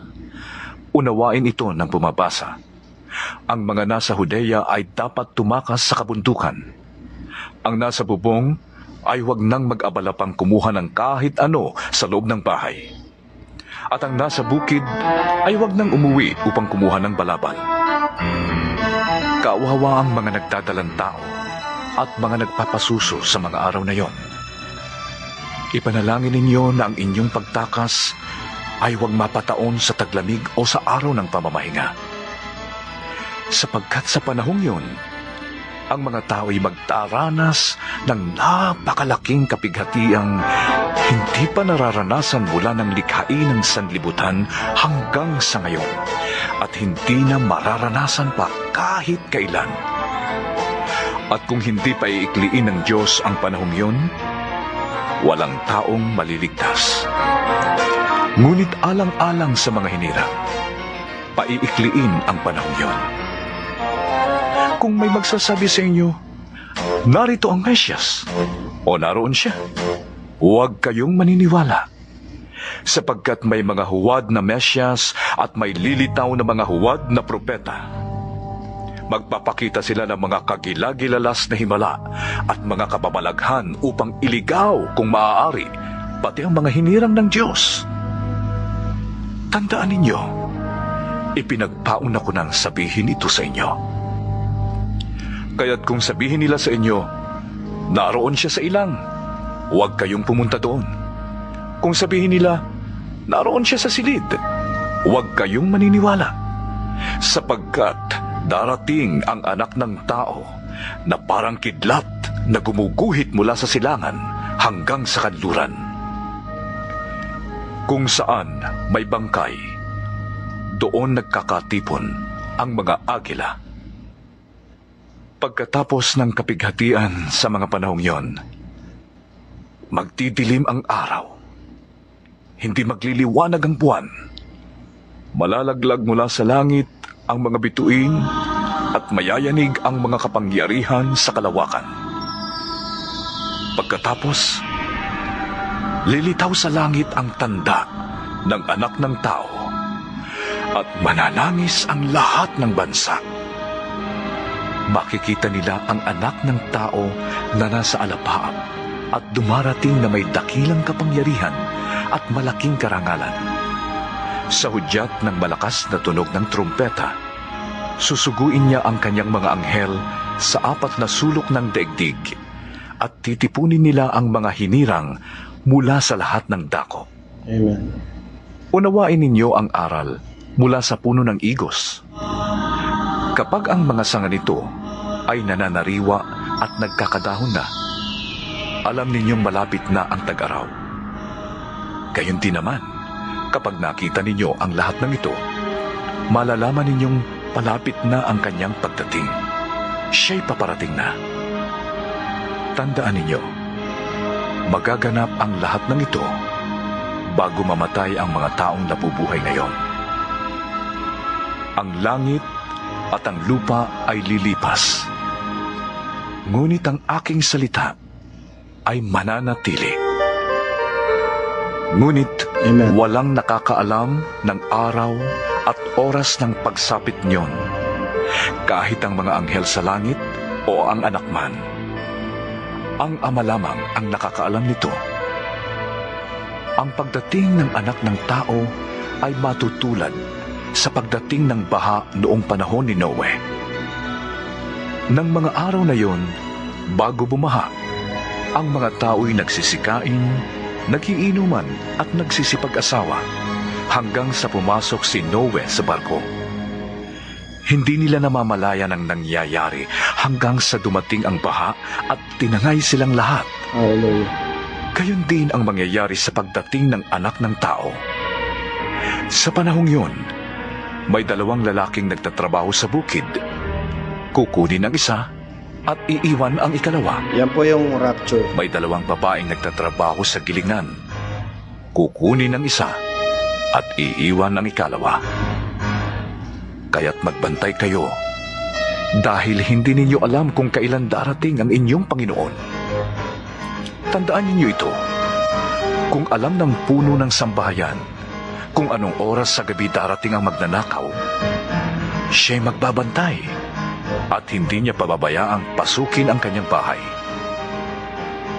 unawain ito ng bumabasa. Ang mga nasa Judea ay dapat tumakas sa kabundukan. Ang nasa bubong ay huwag nang mag-abala pang kumuha ng kahit ano sa loob ng bahay. At ang nasa bukid ay huwag nang umuwi upang kumuha ng balabal. Kawawa ang mga nagdadalang tao at mga nagpapasuso sa mga araw na yon. Ipanalangin ninyo na ang inyong pagtakas ay huwag mapataon sa taglamig o sa araw ng pamamahinga. Sapagkat sa panahong yon, ang mga tao ay magtaranas ng napakalaking kapighatiang hindi pa nararanasan mula ng likhain ng sanlibutan hanggang sa ngayon, at hindi na mararanasan pa kahit kailan. At kung hindi pa iikliin ng Diyos ang panahong yon, walang taong maliligtas. Ngunit alang-alang sa mga hinirang, paiikliin ang panahong yon. Kung may magsasabi sa inyo, narito ang Mesyas, o naroon siya, huwag kayong maniniwala. Sapagkat may mga huwad na Mesyas at may lilitaw na mga huwad na propeta. Magpapakita sila ng mga kagilagilalas na himala at mga kababalaghan upang iligaw kung maaari pati ang mga hinirang ng Diyos. Tandaan ninyo, ipinagpauna ko nang sabihin ito sa inyo. Kaya't kung sabihin nila sa inyo, naroon siya sa ilang, huwag kayong pumunta doon. Kung sabihin nila, naroon siya sa silid, huwag kayong maniniwala. Sapagkat darating ang Anak ng Tao na parang kidlat na gumuguhit mula sa silangan hanggang sa kanluran. Kung saan may bangkay, doon nagkakatipon ang mga agila. Pagkatapos ng kapighatian sa mga panahong yon, magdidilim ang araw, hindi magliliwanag ang buwan, malalaglag mula sa langit ang mga bituin at mayayanig ang mga kapangyarihan sa kalawakan. Pagkatapos, lilitaw sa langit ang tanda ng Anak ng Tao at mananangis ang lahat ng bansa. Makikita nila ang Anak ng Tao na nasa alapaap at dumarating na may dakilang kapangyarihan at malaking karangalan. Sa hudyat ng malakas na tunog ng trumpeta, susuguin niya ang kanyang mga anghel sa 4 na sulok ng daigdig at titipunin nila ang mga hinirang mula sa lahat ng dako. Amen. Unawain ninyo ang aral mula sa puno ng igos. Kapag ang mga sanga nito ay nananariwa at nagkakadahon na, alam ninyong malapit na ang tag-araw. Gayon din naman, kapag nakita ninyo ang lahat ng ito, malalaman ninyong palapit na ang kanyang pagdating. Siya'y paparating na. Tandaan ninyo, magaganap ang lahat ng ito bago mamatay ang mga taong nabubuhay ngayon. Ang langit at ang lupa ay lilipas, ngunit ang aking salita ay mananatili. Ngunit Amen. walang nakakaalam ng araw at oras ng pagsapit niyon, kahit ang mga anghel sa langit o ang anak man. Ang Ama lamang ang nakakaalam nito. Ang pagdating ng anak ng tao ay matutulad sa pagdating ng baha noong panahon ni Noe. Nang mga araw na yon, bago bumaha, ang mga tao'y nagsisikain, nagiinuman at nagsisipag-asawa hanggang sa pumasok si Noe sa barko. Hindi nila namamalayan ang nangyayari hanggang sa dumating ang baha at tinangay silang lahat. Hallelujah. Gayon din ang mangyayari sa pagdating ng anak ng tao. Sa panahong yun, may 2 lalaking nagtatrabaho sa bukid. Kukunin ang isa at iiwan ang ikalawa. Yan po yung rapture. May 2 babaeng nagtatrabaho sa gilingan. Kukunin ang isa at iiwan ang ikalawa. Kaya't magbantay kayo, dahil hindi ninyo alam kung kailan darating ang inyong Panginoon. Tandaan ninyo ito, kung alam ng puno ng sambahayan kung anong oras sa gabi darating ang magnanakaw, siya'y magbabantay at hindi niya pababayaang pasukin ang kanyang bahay.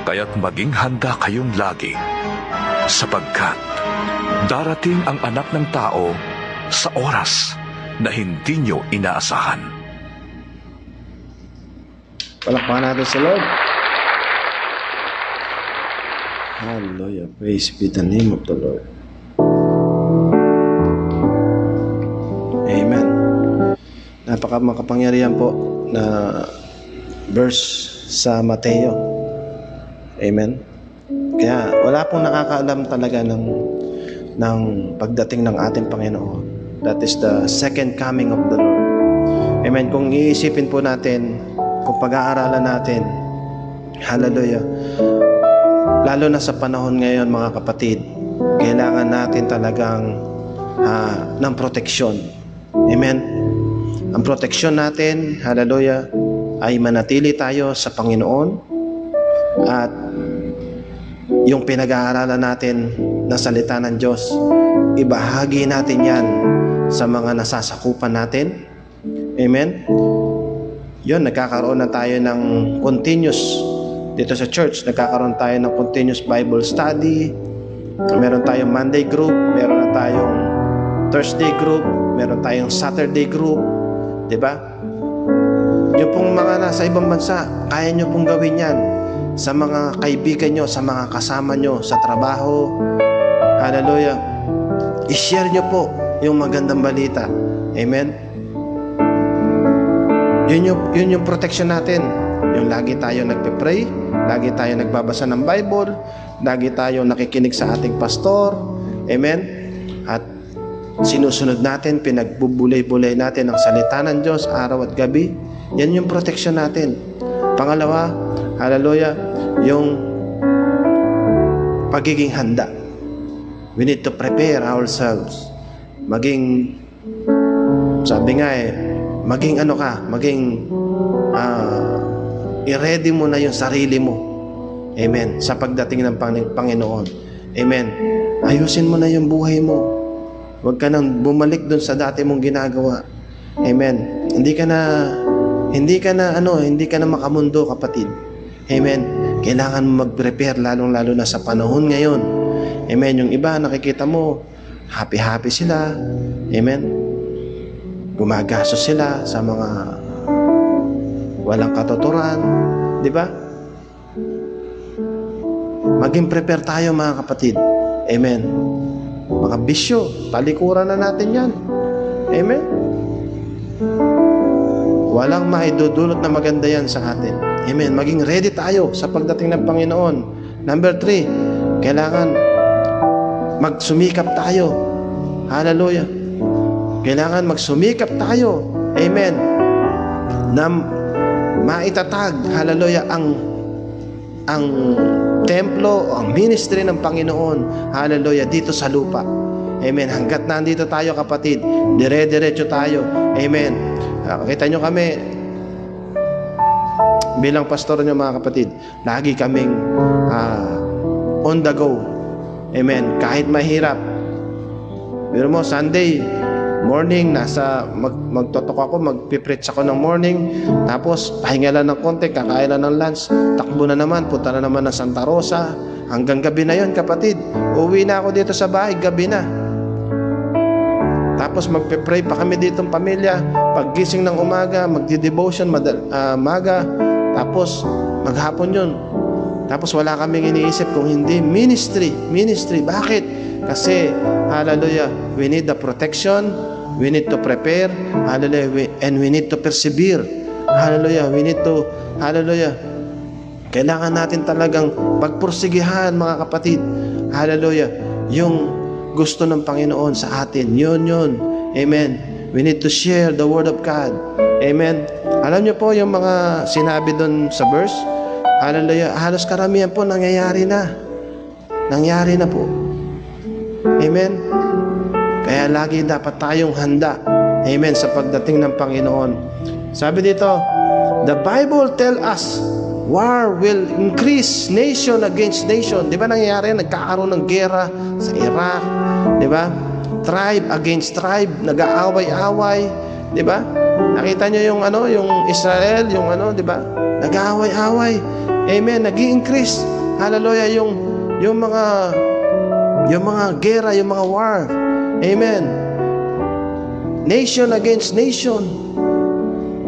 Kaya't maging handa kayong lagi, sapagkat darating ang anak ng tao sa oras na hindi nyo inaasahan. Palakpakan natin sa Lord. Hallelujah. Praise be the name of the Lord. Amen. Makapangyarihan po na verse sa Mateo. Amen. Kaya wala pong nakakaalam talaga ng pagdating ng ating Panginoon. That is the second coming of the Lord. Amen. Kung iisipin po natin, kung pag-aaralan natin, hallelujah, lalo na sa panahon ngayon mga kapatid, kailangan natin talagang ng proteksyon. Amen. Ang proteksyon natin, hallelujah, ay manatili tayo sa Panginoon at yung pinag-aaralan natin na salita ng Diyos, ibahagi natin yan sa mga nasasakupan natin. Amen. Yun, nagkakaroon na tayo ng continuous dito sa church. Nagkakaroon tayo ng continuous Bible study. Meron tayong Monday group, meron na tayong Thursday group, meron tayong Saturday group. Diba? Yung pong mga nasa ibang bansa, kaya nyo pong gawin yan sa mga kaibigan nyo, sa mga kasama nyo, sa trabaho. Hallelujah. I-share nyo po yung magandang balita. Amen. Yun yung protection natin. Yung lagi tayo nagpe-pray, lagi tayo nagbabasa ng Bible, lagi tayo nakikinig sa ating pastor. Amen. At sinusunod natin, pinagbubulay-bulay natin ang salita ng Diyos araw at gabi. Yan yung protection natin. Pangalawa, hallelujah, yung pagiging handa. We need to prepare ourselves. Maging, sabi nga maging i-ready mo na yung sarili mo. Amen. Sa pagdating ng Panginoon. Amen. Ayusin mo na yung buhay mo. Huwag ka nang bumalik dun sa dati mong ginagawa. Amen. Hindi ka na makamundo, kapatid. Amen. Kailangan mo mag-prepare lalong-lalo na sa panahon ngayon. Amen. Yung iba, nakikita mo, happy-happy sila. Amen. Gumagastos sila sa mga walang katuturan. Di ba? Maging prepare tayo mga kapatid. Amen. Mga bisyo, talikuran na natin yan. Amen. Walang maidudulot na maganda yan sa atin. Amen. Maging ready tayo sa pagdating ng Panginoon. Number 3, kailangan magsumikap tayo. Hallelujah. Kailangan magsumikap tayo. Amen. Na maitatag, hallelujah, ang templo, ang ministry ng Panginoon, hallelujah, dito sa lupa. Amen. Hanggat nandito tayo, kapatid, dire-diretso tayo. Amen. Kita nyo kami, bilang pastor nyo mga kapatid, lagi kaming on the go. Amen. Kahit mahirap. Pero mo, Sunday morning, magtotok ako, magpipreach ako ng morning, tapos pahinga lang ng konti, kakain lang ng lunch, takbo na naman, punta na naman ng Santa Rosa, hanggang gabi na yon kapatid. Uwi na ako dito sa bahay, gabi na. Tapos magpe-pray pa kami dito ng pamilya, paggising ng umaga, magdi-devotion maga, tapos maghapon yun. Tapos wala kaming iniisip kung hindi ministry. Bakit? Kasi, hallelujah, we need the protection, we need to prepare, hallelujah, and we need to persevere. Hallelujah, we need to, hallelujah, kailangan natin talagang pagpursigihan mga kapatid. Hallelujah, yung gusto ng Panginoon sa atin. Yun. Amen. We need to share the Word of God. Amen. Alam niyo po yung mga sinabi doon sa verse, hallelujah, halos karamihan po nangyayari na. Nangyari na po. Amen. Kaya lagi dapat tayong handa. Amen. Sa pagdating ng Panginoon. Sabi dito, the Bible tell us, war will increase nation against nation. Di ba nangyayari? Nagkakaroon ng gera sa Iraq. Di ba? Tribe against tribe. Nag-aaway-away. Di ba? Nakita nyo yung Israel, di ba? Nag-aaway-away. Amen. Nag-i-increase. Hallelujah. Yung mga gera, yung mga war. Amen. Nation against nation.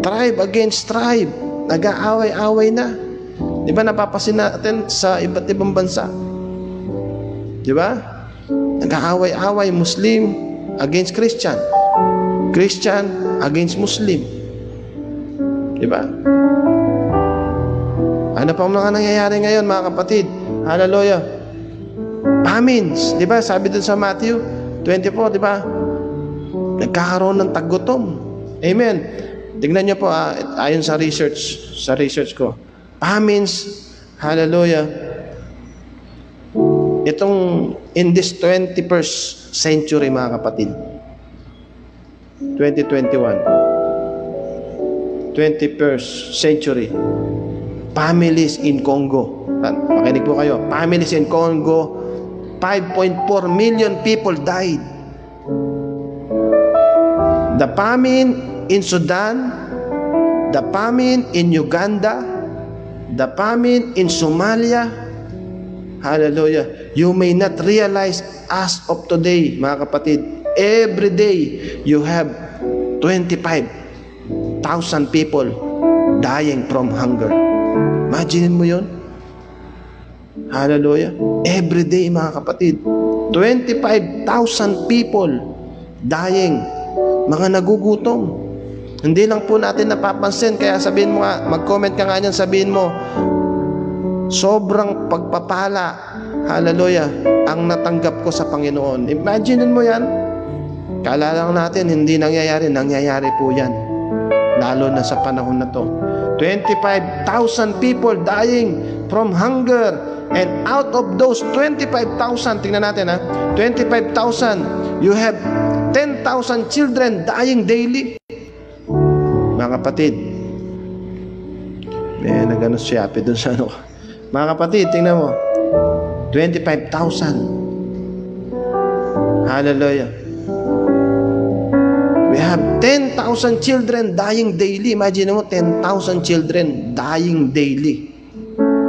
Tribe against tribe. Nag-aaway-away na. Di ba napapasin natin sa iba't ibang bansa? Di ba? Nag-aaway-away. Muslim against Christian. Christian against Muslim. Di ba? Ano pa mga nangyayari ngayon mga kapatid? Hallelujah. Famines, di ba? Sabi dun sa Matthew 24, di ba? Nagkakaroon ng taggutom. Amen. Tingnan niyo po, ayon sa research ko. Famines, hallelujah. Itong in this 21st century mga kapatid. 2021. 21st century. Families in Congo. Makinig po kayo. Families in Congo, 5.4 million people died. The famine in Sudan, the famine in Uganda, the famine in Somalia. Hallelujah. You may not realize as of today, mga kapatid, every day you have 25,000 people dying from hunger. Imagine mo yun. Hallelujah. Every day mga kapatid, 25,000 people dying. Mga nagugutom. Hindi lang po natin napapansin. Kaya sabihin mo nga, mag-comment ka nga niyan, sabihin mo, sobrang pagpapala, hallelujah, ang natanggap ko sa Panginoon. Imagine mo yan. Kala lang natin, hindi nangyayari. Nangyayari po yan. Lalo na sa panahon na to. 25,000 people dying from hunger. And out of those 25,000, tingnan natin 25,000, you have 10,000 children dying daily. Mga kapatid, may nag-ano siya dun sa ano. Mga kapatid, tingnan mo, 25,000. Hallelujah. We have 10,000 children dying daily. Imagine mo, 10,000 children dying daily.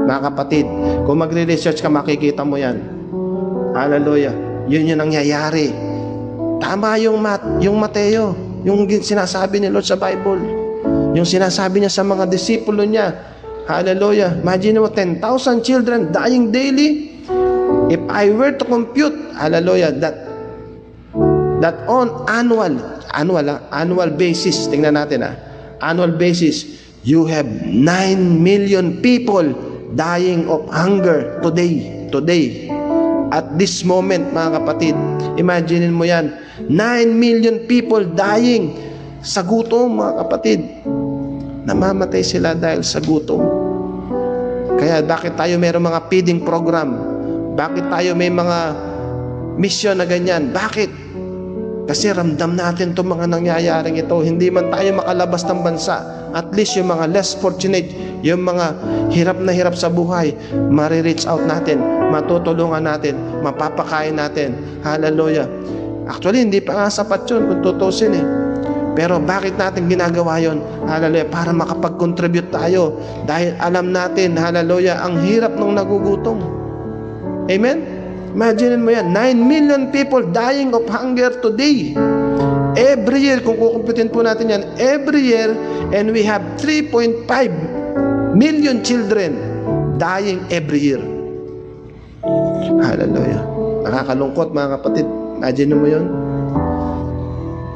Mga kapatid, kung magre-research ka, makikita mo yan. Hallelujah. Yun yung nangyayari. Tama yung Mateo, yung sinasabi ni Lord sa Bible. Yung sinasabi niya sa mga disipulo niya. Hallelujah. Imagine mo, 10,000 children dying daily. If I were to compute, hallelujah, that on annual basis, tingnan natin annual basis, you have 9 million people dying of hunger today. At this moment, mga kapatid, imagine mo yan, 9 million people dying sa gutom, mga kapatid. Namamatay sila dahil sa gutom. Kaya bakit tayo mayroong mga feeding program? Bakit tayo may mga mission na ganyan? Bakit? Kasi ramdam natin itong mga nangyayaring ito. Hindi man tayo makalabas ng bansa, at least yung mga less fortunate, yung mga hirap na hirap sa buhay, marireach out natin, matutulungan natin, mapapakain natin. Hallelujah. Actually, hindi pa nga sapat yun kung tutusin eh. Pero bakit natin ginagawa yun? Hallelujah. Para makapag-contribute tayo. Dahil alam natin, hallelujah, ang hirap ng nagugutom. Amen? Imagine mo yan, 9 million people dying of hunger today. Every year, kung kukumputin po natin yan, every year, and we have 3.5 million children dying every year. Hallelujah. Nakakalungkot mga kapatid. Imagine mo yun.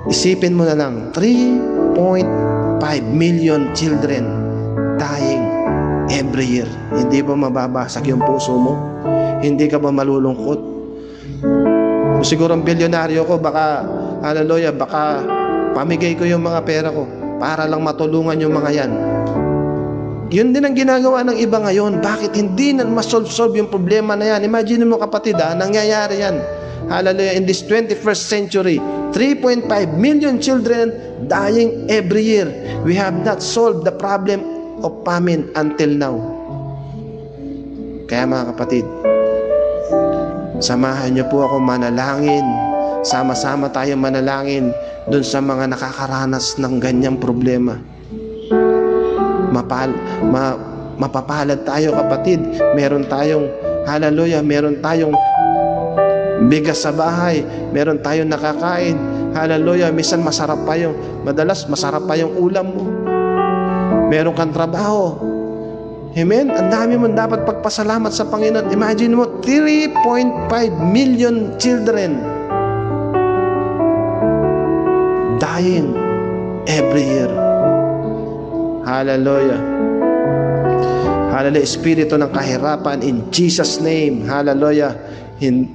Isipin mo na lang, 3.5 million children dying every year. Hindi ba mababasag yung puso mo? Hindi ka ba malulungkot? Kung siguro ang bilyonaryo ko, baka, hallelujah, baka pamigay ko yung mga pera ko para lang matulungan yung mga yan. Yun din ang ginagawa ng iba ngayon. Bakit hindi na masolve yung problema na yan? Imagine mo kapatid, nangyayari yan. Hallelujah, in this 21st century, 3.5 million children dying every year. We have not solved the problem of famine until now. Kaya mga kapatid, samahan niyo po ako manalangin. Sama-sama tayo manalangin dun sa mga nakakaranas ng ganyang problema. Mapapalad tayo kapatid. Meron tayong, hallelujah, meron tayong bigas sa bahay, meron tayong nakakain. Hallelujah, minsan madalas masarap pa yung ulam mo. Meron kang trabaho. Amen? Ang dami mo dapat pagpasalamat sa Panginoon. Imagine mo, 3.5 million children dying every year. Hallelujah. Hallelujah. Espiritu ng kahirapan in Jesus' name. Hallelujah.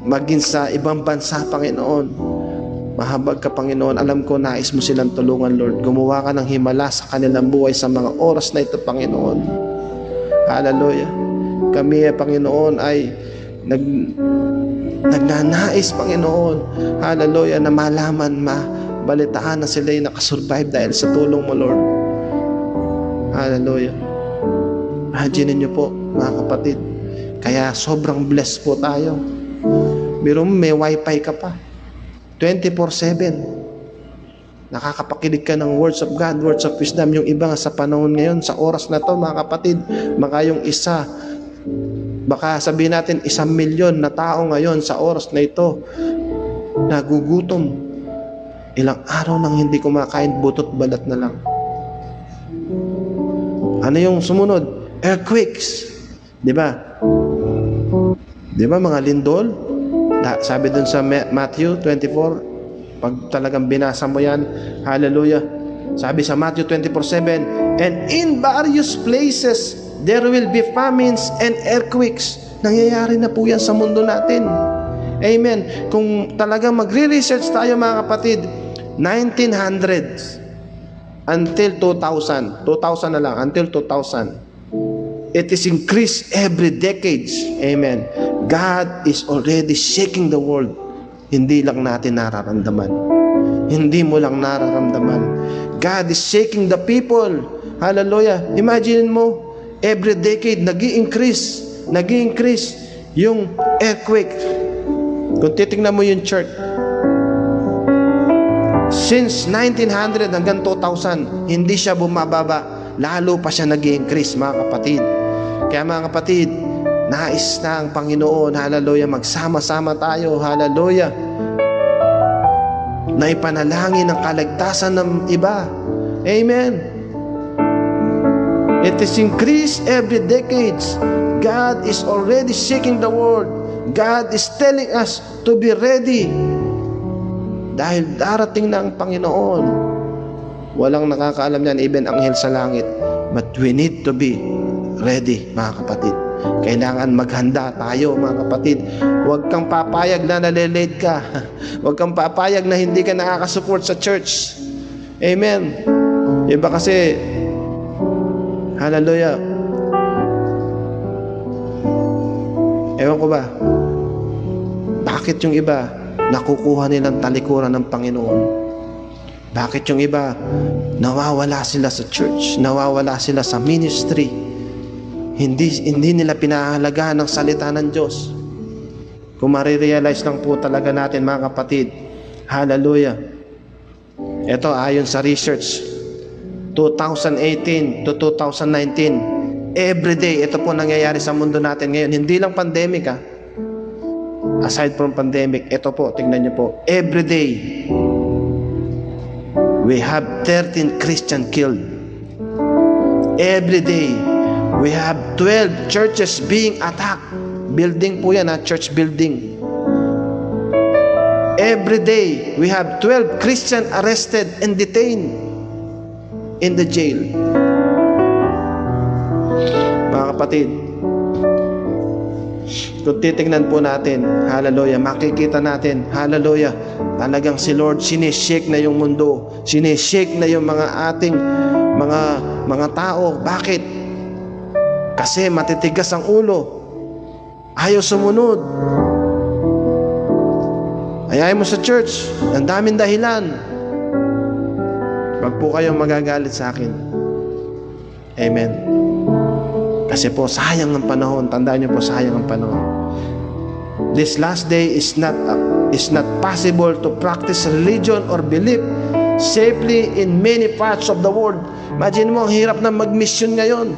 Maging sa ibang bansa, Panginoon. Mahabag ka, Panginoon. Alam ko, nais mo silang tulungan, Lord. Gumawa ka ng himala sa kanilang buhay sa mga oras na ito, Panginoon. Hallelujah. Kami, Panginoon, ay nagnanais, Panginoon. Hallelujah, na malaman, balitaan na sila ay nakasurvive dahil sa tulong mo, Lord. Hallelujah. Imagine niyo po, mga kapatid. Kaya sobrang blessed po tayo. Pero may wifi ka pa 24/7, nakakapakinig ka ng words of God, words of wisdom. Yung iba nga sa panahon ngayon, sa oras na to mga kapatid, baka sabihin natin 1 milyon na tao ngayon sa oras na ito nagugutom. Ilang araw nang hindi kumakain, butot balat na lang. Ano yung sumunod? Earthquakes. Di ba? Di ba mga lindol? Sabi dun sa Matthew 24, pag talagang binasa mo yan, hallelujah. Sabi sa Matthew 24:7, and in various places there will be famines and earthquakes. Nangyayari na po yan sa mundo natin. Amen. Kung talagang magre-research tayo mga kapatid, 1900s until 2000 na lang, until 2000, it is increased every decades. Amen. God is already shaking the world. Hindi lang natin nararamdaman. Hindi mo lang nararamdaman. God is shaking the people. Hallelujah. Imagine mo, every decade nag-i-increase yung earthquake. Kung titingnan mo yung chart, since 1900 hanggang 2000, hindi siya bumababa, lalo pa siya nag-i-increase, mga kapatid. Kaya mga kapatid, nais na ang Panginoon, hallelujah, magsama-sama tayo, hallelujah, na ipanalangin ang kaligtasan ng iba. Amen. It is increased every decades. God is already shaking the world. God is telling us to be ready. Dahil darating na ang Panginoon. Walang nakakaalam yan, even anghel sa langit. But we need to be ready, mga kapatid. Kailangan maghanda tayo, mga kapatid. Huwag kang papayag na nalilate ka. Huwag kang papayag na hindi ka nakakasupport sa church. Amen. Iba kasi, hallelujah, ewan ko ba, bakit yung iba nakukuha nilang talikuran ng Panginoon. Bakit yung iba, nawawala sila sa church, nawawala sila sa ministry, hindi nila pinahahalagahan ng salita ng Diyos. Kung marirealize lang po talaga natin mga kapatid, hallelujah. Ito ayon sa research, 2018 to 2019, everyday, ito po nangyayari sa mundo natin ngayon. Hindi lang pandemic aside from pandemic, ito po, tingnan niyo po, everyday, we have 13 Christian killed. Every day, we have 12 churches being attacked. Building po yan, church building. Every day, we have 12 Christian arrested and detained in the jail. Mga kapatid, kung titingnan po natin, hallelujah, makikita natin, hallelujah, talagang si Lord, sinishake na yung mundo, sinishake na yung mga ating mga tao. Bakit? Kasi matitigas ang ulo, ayaw sumunod, ayaw mo sa church, ang daming dahilan. Wag po kayong magagalit sa akin. Amen. Kasi po, sayang ang panahon. Tandaan niyo po, sayang ang panahon. This last day is not possible to practice religion or belief safely in many parts of the world. Imagine mo, ang hirap na mag-mission ngayon.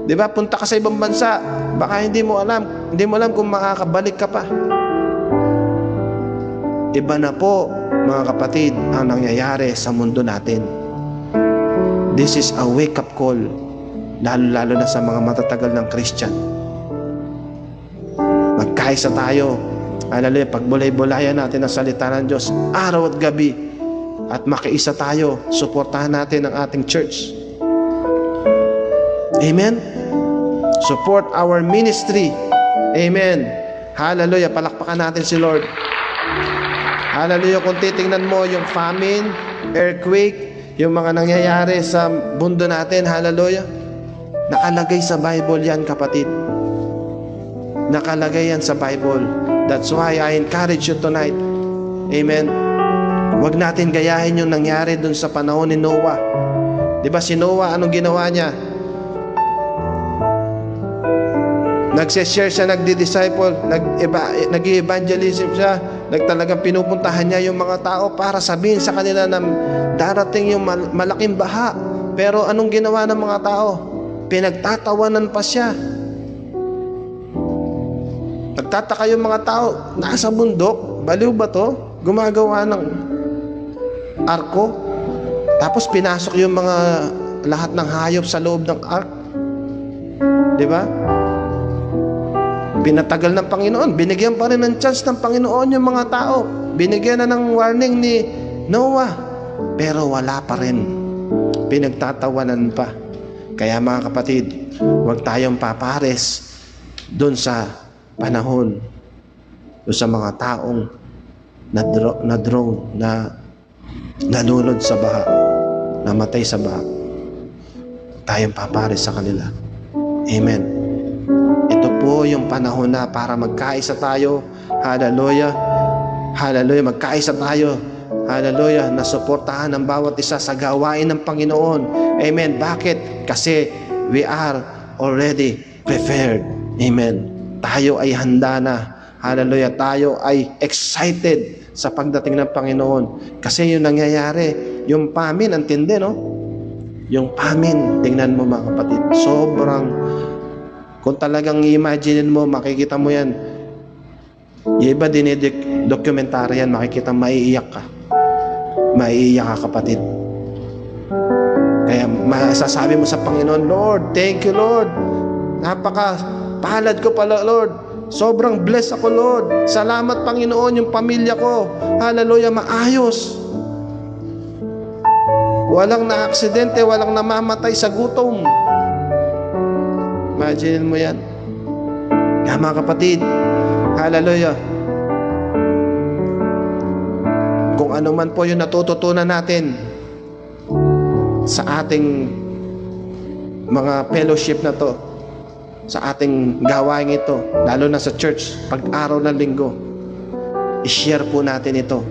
Di ba? Punta ka sa ibang bansa, baka hindi mo alam kung makakabalik ka pa. Iba na po, mga kapatid, ang nangyayari sa mundo natin. This is a wake-up call, lalo na sa mga matatagal ng Christian. Magkaisa tayo, hallelujah, pagbulay-bulayan natin ang salita ng Diyos araw at gabi, at makiisa tayo, suportahan natin ang ating church. Amen? Support our ministry. Amen. Hallelujah, palakpakan natin si Lord. Hallelujah, kung titingnan mo yung famine, earthquake, yung mga nangyayari sa mundo natin, hallelujah, nakalagay sa Bible yan, kapatid. Nakalagay yan sa Bible. That's why I encourage you tonight. Amen. Huwag natin gayahin yung nangyari dun sa panahon ni Noah. Diba si Noah, anong ginawa niya? Nagse-share siya, nagdi-disciple, nag-evangelism siya, nagtalagang pinupuntahan niya yung mga tao para sabihin sa kanila na darating yung malaking baha. Pero anong ginawa ng mga tao? Pinagtatawanan pa siya. Nagtataka yung mga tao, nasa bundok, baliw ba to? Gumagawa ng arko, tapos pinasok yung mga lahat ng hayop sa loob ng ark. Diba? Pinatagal ng Panginoon, binigyan pa rin ng chance ng Panginoon yung mga tao, binigyan na ng warning ni Noah, pero wala pa rin, pinagtatawanan pa. Kaya mga kapatid, huwag tayong papares doon sa panahon, doon sa mga taong na-drown, na nanunod sa baha, namatay sa baha. Huwag tayong papares sa kanila. Amen. Ito po yung panahon na para magkaisa tayo. Hallelujah. Hallelujah. Magkaisa tayo. Hallelujah. Nasuportahan ang bawat isa sa gawain ng Panginoon. Amen. Bakit? Kasi we are already prepared. Amen. Tayo ay handa na. Hallelujah. Tayo ay excited sa pagdating ng Panginoon. Kasi yung nangyayari, yung famine, ang tindi, no? Yung famine, tingnan mo mga kapatid, sobrang, kung talagang i-imagine mo, makikita mo yan. Yung iba dokumentary yan, makikita maiiyak ka. Maiiyak ka, kapatid. Kaya masasabi mo sa Panginoon, Lord, thank you, Lord. Napaka-palad ko pala, Lord. Sobrang blessed ako, Lord. Salamat, Panginoon, yung pamilya ko. Hallelujah, maayos. Walang na-aksidente, walang namamatay sa gutom. Imagine mo yan. Kaya mga kapatid, hallelujah, kung ano man po yung natututunan natin sa ating mga fellowship na to, sa ating gawain ito, lalo na sa church, pag araw ng linggo, i-share po natin ito.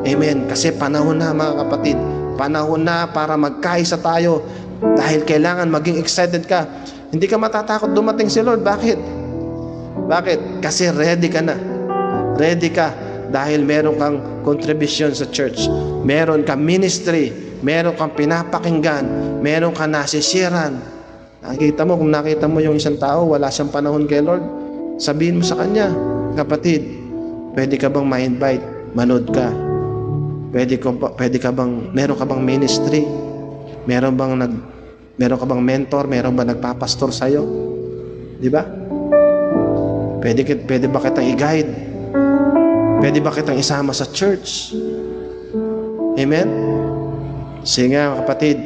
Amen. Kasi panahon na mga kapatid. Panahon na para magkaisa tayo. Dahil kailangan maging excited ka. Hindi ka matatakot dumating si Lord. Bakit? Bakit? Kasi ready ka na. Ready ka. Dahil meron kang contribution sa church. Meron kang ministry. Meron kang pinapakinggan. Meron kang nasisiran. Nakita mo, kung nakita mo yung isang tao, wala siyang panahon kay Lord, sabihin mo sa kanya, kapatid, pwede ka bang ma-invite? Manood ka. Pwede ka bang, meron ka bang ministry? Meron ka bang mentor? Meron ba nagpapastor sa'yo? Di ba? Pwede ba kitang i-guide? Pwede ba kitang isama sa church? Amen? Sige nga kapatid,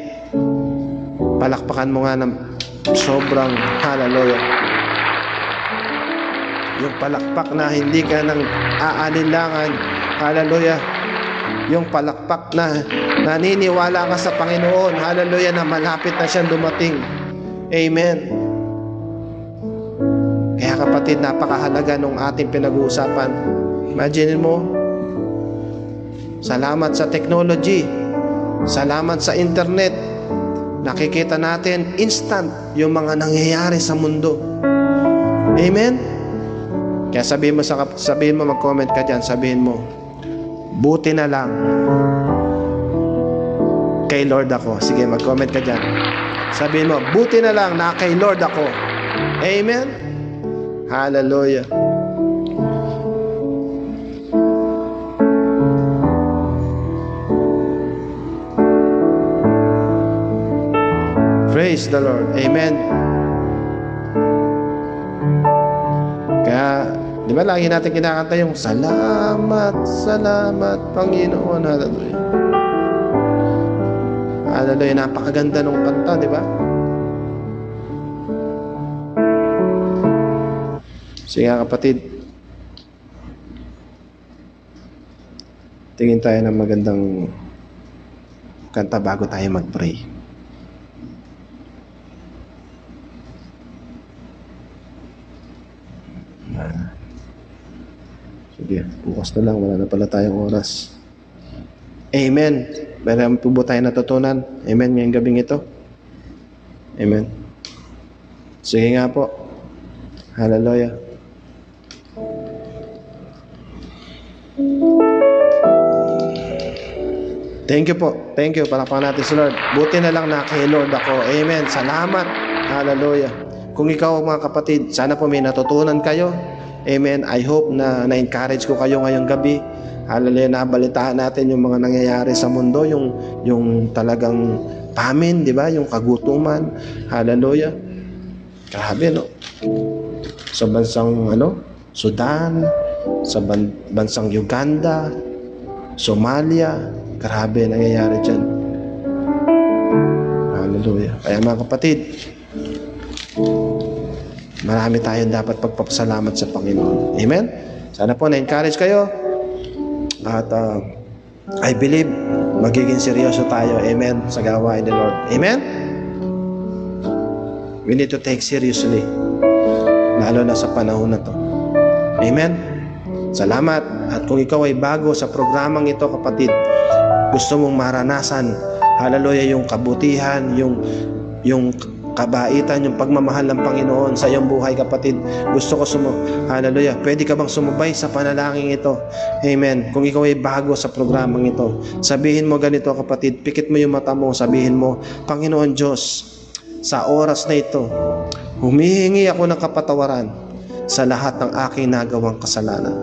palakpakan mo nga ng sobrang hallelujah. Yung palakpak na hindi ka nang aalinlangan, hallelujah. Yung palakpak na naniniwala ka sa Panginoon, hallelujah, na malapit na siyang dumating. Amen. Kaya kapatid, napakahalaga nung ating pinag-uusapan. Imagine mo, salamat sa technology, salamat sa internet, nakikita natin instant yung mga nangyayari sa mundo. Amen? Kaya sabihin mo, mag-comment ka dyan, sabihin mo, buti na lang kay Lord ako. Sige, mag-comment ka dyan. Sabihin mo, buti na lang na kay Lord ako. Amen? Hallelujah. Praise the Lord. Amen. Kaya, di ba lagi natin kinakanta yung salamat, salamat, Panginoon. Hallelujah. Hallelujah. Napakaganda ng kanta, di ba? Sige kapatid. Tingin tayo ng magandang kanta bago tayo mag-pray. Sige, bukas na lang. Wala na pala tayong oras. Amen. Meron po ba tayo natutunan? Amen ngayong gabing ito? Amen. Sige nga po. Hallelujah. Thank you po. Thank you. Palakpakan natin si Lord. Buti na lang na kay Lord ako. Amen. Salamat. Hallelujah. Kung ikaw mga kapatid, sana po may natutunan kayo. Amen. I hope na na-encourage ko kayo ngayong gabi. Hallelujah. Nabalitaan natin yung mga nangyayari sa mundo, yung talagang famine, di ba? Yung kagutuman. Hallelujah. Grabe, no? Sa bansang Sudan, sa bansang Uganda, Somalia, grabe nangyayari dyan. Hallelujah. Kaya mga kapatid, marami tayong dapat pagpapasalamat sa Panginoon. Amen? Sana po na-encourage kayo. At I believe magiging seryoso tayo. Amen? Sa gawain ni Lord. Amen? We need to take seriously. Lalo na sa panahon na to. Amen? Salamat. At kung ikaw ay bago sa programang ito, kapatid, gusto mong maranasan, hallelujah, yung kabutihan, yung kabaitan, yung pagmamahal ng Panginoon sa iyong buhay, kapatid. Gusto ko hallelujah, pwede ka bang sumubay sa panalangin ito? Amen. Kung ikaw ay bago sa programang ito, sabihin mo ganito, kapatid, pikit mo yung mata mo, sabihin mo, Panginoon Diyos, sa oras na ito, humihingi ako ng kapatawaran sa lahat ng aking nagawang kasalanan.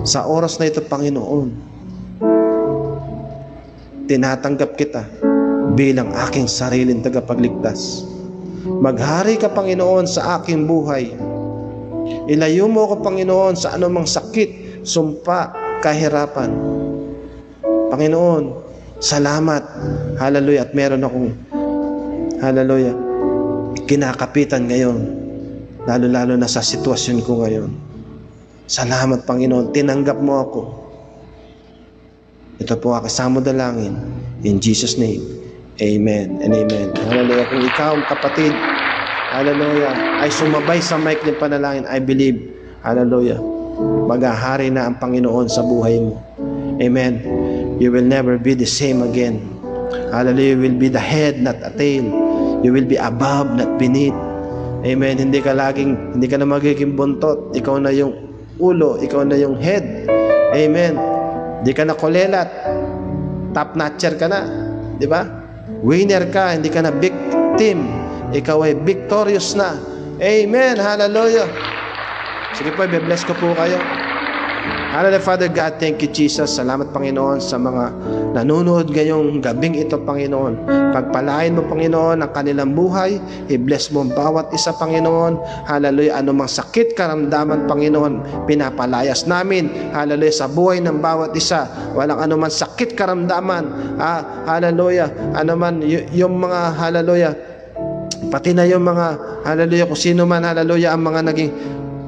Sa oras na ito, Panginoon, tinatanggap kita bilang aking sariling tagapagligtas. Maghari ka, Panginoon, sa aking buhay. Ilayo mo ako, Panginoon, sa anumang sakit, sumpa, kahirapan. Panginoon, salamat. Hallelujah. At meron akong, hallelujah, kinakapitan ngayon. Lalo-lalo na sa sitwasyon ko ngayon. Salamat, Panginoon. Tinanggap mo ako. Ito po ang kasama dalangin. In Jesus' name. Amen and amen. Hallelujah. Kung ikaw, kapatid, hallelujah, ay sumabay sa mic ng panalangin, I believe, hallelujah, Maghahari na ang Panginoon sa buhay mo. Amen. You will never be the same again. Hallelujah. You will be the head, not a tail. You will be above, not beneath. Amen. Hindi ka na magiging buntot. Ikaw na yung ulo. Ikaw na yung head. Amen. Hindi ka na kulelat. Top notcher ka na. Di ba? Winner ka. Hindi ka na victim. Ikaw ay victorious na. Amen. Hallelujah. Sige po, i-bless ko po kayo. Hallelujah, Father God, thank you, Jesus. Salamat, Panginoon, sa mga nanonood ngayong gabing ito, Panginoon. Pagpalain mo, Panginoon, ang kanilang buhay. I-bless mo ang bawat isa, Panginoon. Hallelujah, anumang sakit, karamdaman, Panginoon, pinapalayas namin. Hallelujah, sa buhay ng bawat isa. Walang anumang sakit, karamdaman. Hallelujah, anuman, yung mga, hallelujah, pati na yung mga, hallelujah, kung sino man, hallelujah, ang mga naging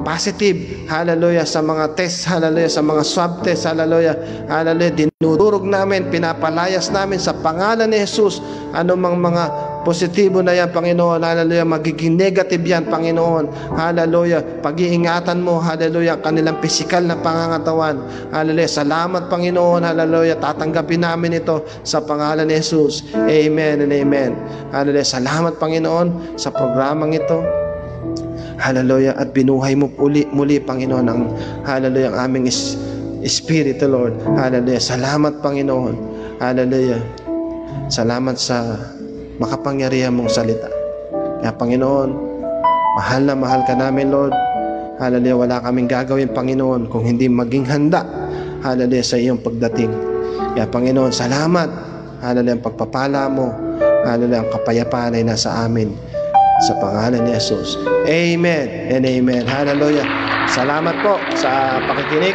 positive, hallelujah, sa mga test, hallelujah, sa mga swab test, hallelujah, hallelujah, dinudurog namin, pinapalayas namin sa pangalan ni Jesus, anumang mga positibo na yan, Panginoon, hallelujah, magiging negative yan, Panginoon, hallelujah, pag-iingatan mo, hallelujah, kanilang pisikal na pangangatawan, hallelujah, salamat, Panginoon, hallelujah, tatanggapin namin ito sa pangalan ni Jesus, amen and amen, hallelujah, salamat, Panginoon, sa programang ito. Hallelujah, at binuhay mo muli, Panginoon, ang hallelujah, ang aming Espiritu, Lord. Hallelujah, salamat, Panginoon. Hallelujah, salamat sa makapangyarihan mong salita. Kaya, Panginoon, mahal na mahal ka namin, Lord. Hallelujah, wala kaming gagawin, Panginoon, kung hindi maging handa, hallelujah, sa iyong pagdating. Kaya, Panginoon, salamat. Hallelujah, ang pagpapala mo. Hallelujah, ang kapayapaan ay nasa amin. Sa pangalan ni Jesus. Amen and amen. Hallelujah. Salamat po sa pakikinig.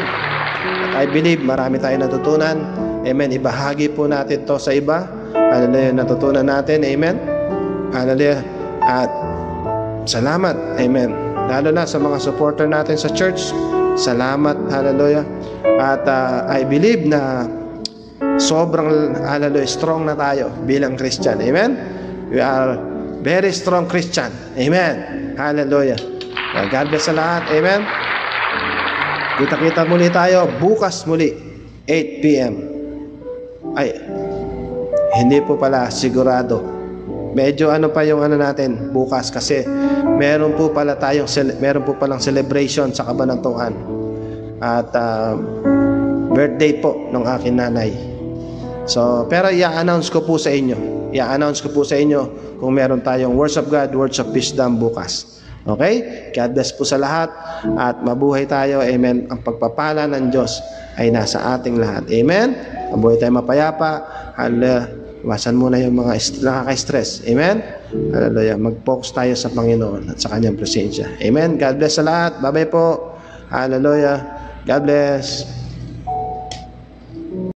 At I believe marami tayong natutunan. Amen. Ibahagi po natin to sa iba. Hallelujah. Natutunan natin. Amen. Hallelujah. At salamat. Amen. Lalo na sa mga supporter natin sa church. Salamat. Hallelujah. At I believe na sobrang, hallelujah, strong na tayo bilang Christian. Amen. We are very strong Christian. Amen. Hallelujah. God bless sa lahat. Amen. Kita-kita muli tayo bukas muli 8 p.m. Ay, hindi po pala sigurado. Medyo ano pa yung ano natin bukas kasi meron po palang celebration sa Kabanatuan. At birthday po ng aking nanay. So, pero i-announce ko po sa inyo. I-announce ko po sa inyo kung meron tayong Words of God, Words of Wisdom bukas. Okay? God bless po sa lahat at mabuhay tayo. Amen. Ang pagpapala ng Diyos ay nasa ating lahat. Amen. Mabuhay tayo mapayapa. Hallelujah. Iwasan muna yung mga nakaka-stress. Amen. Hallelujah. Mag-focus tayo sa Panginoon at sa Kanyang presensya. Amen. God bless sa lahat. Bye-bye po. Hallelujah. God bless.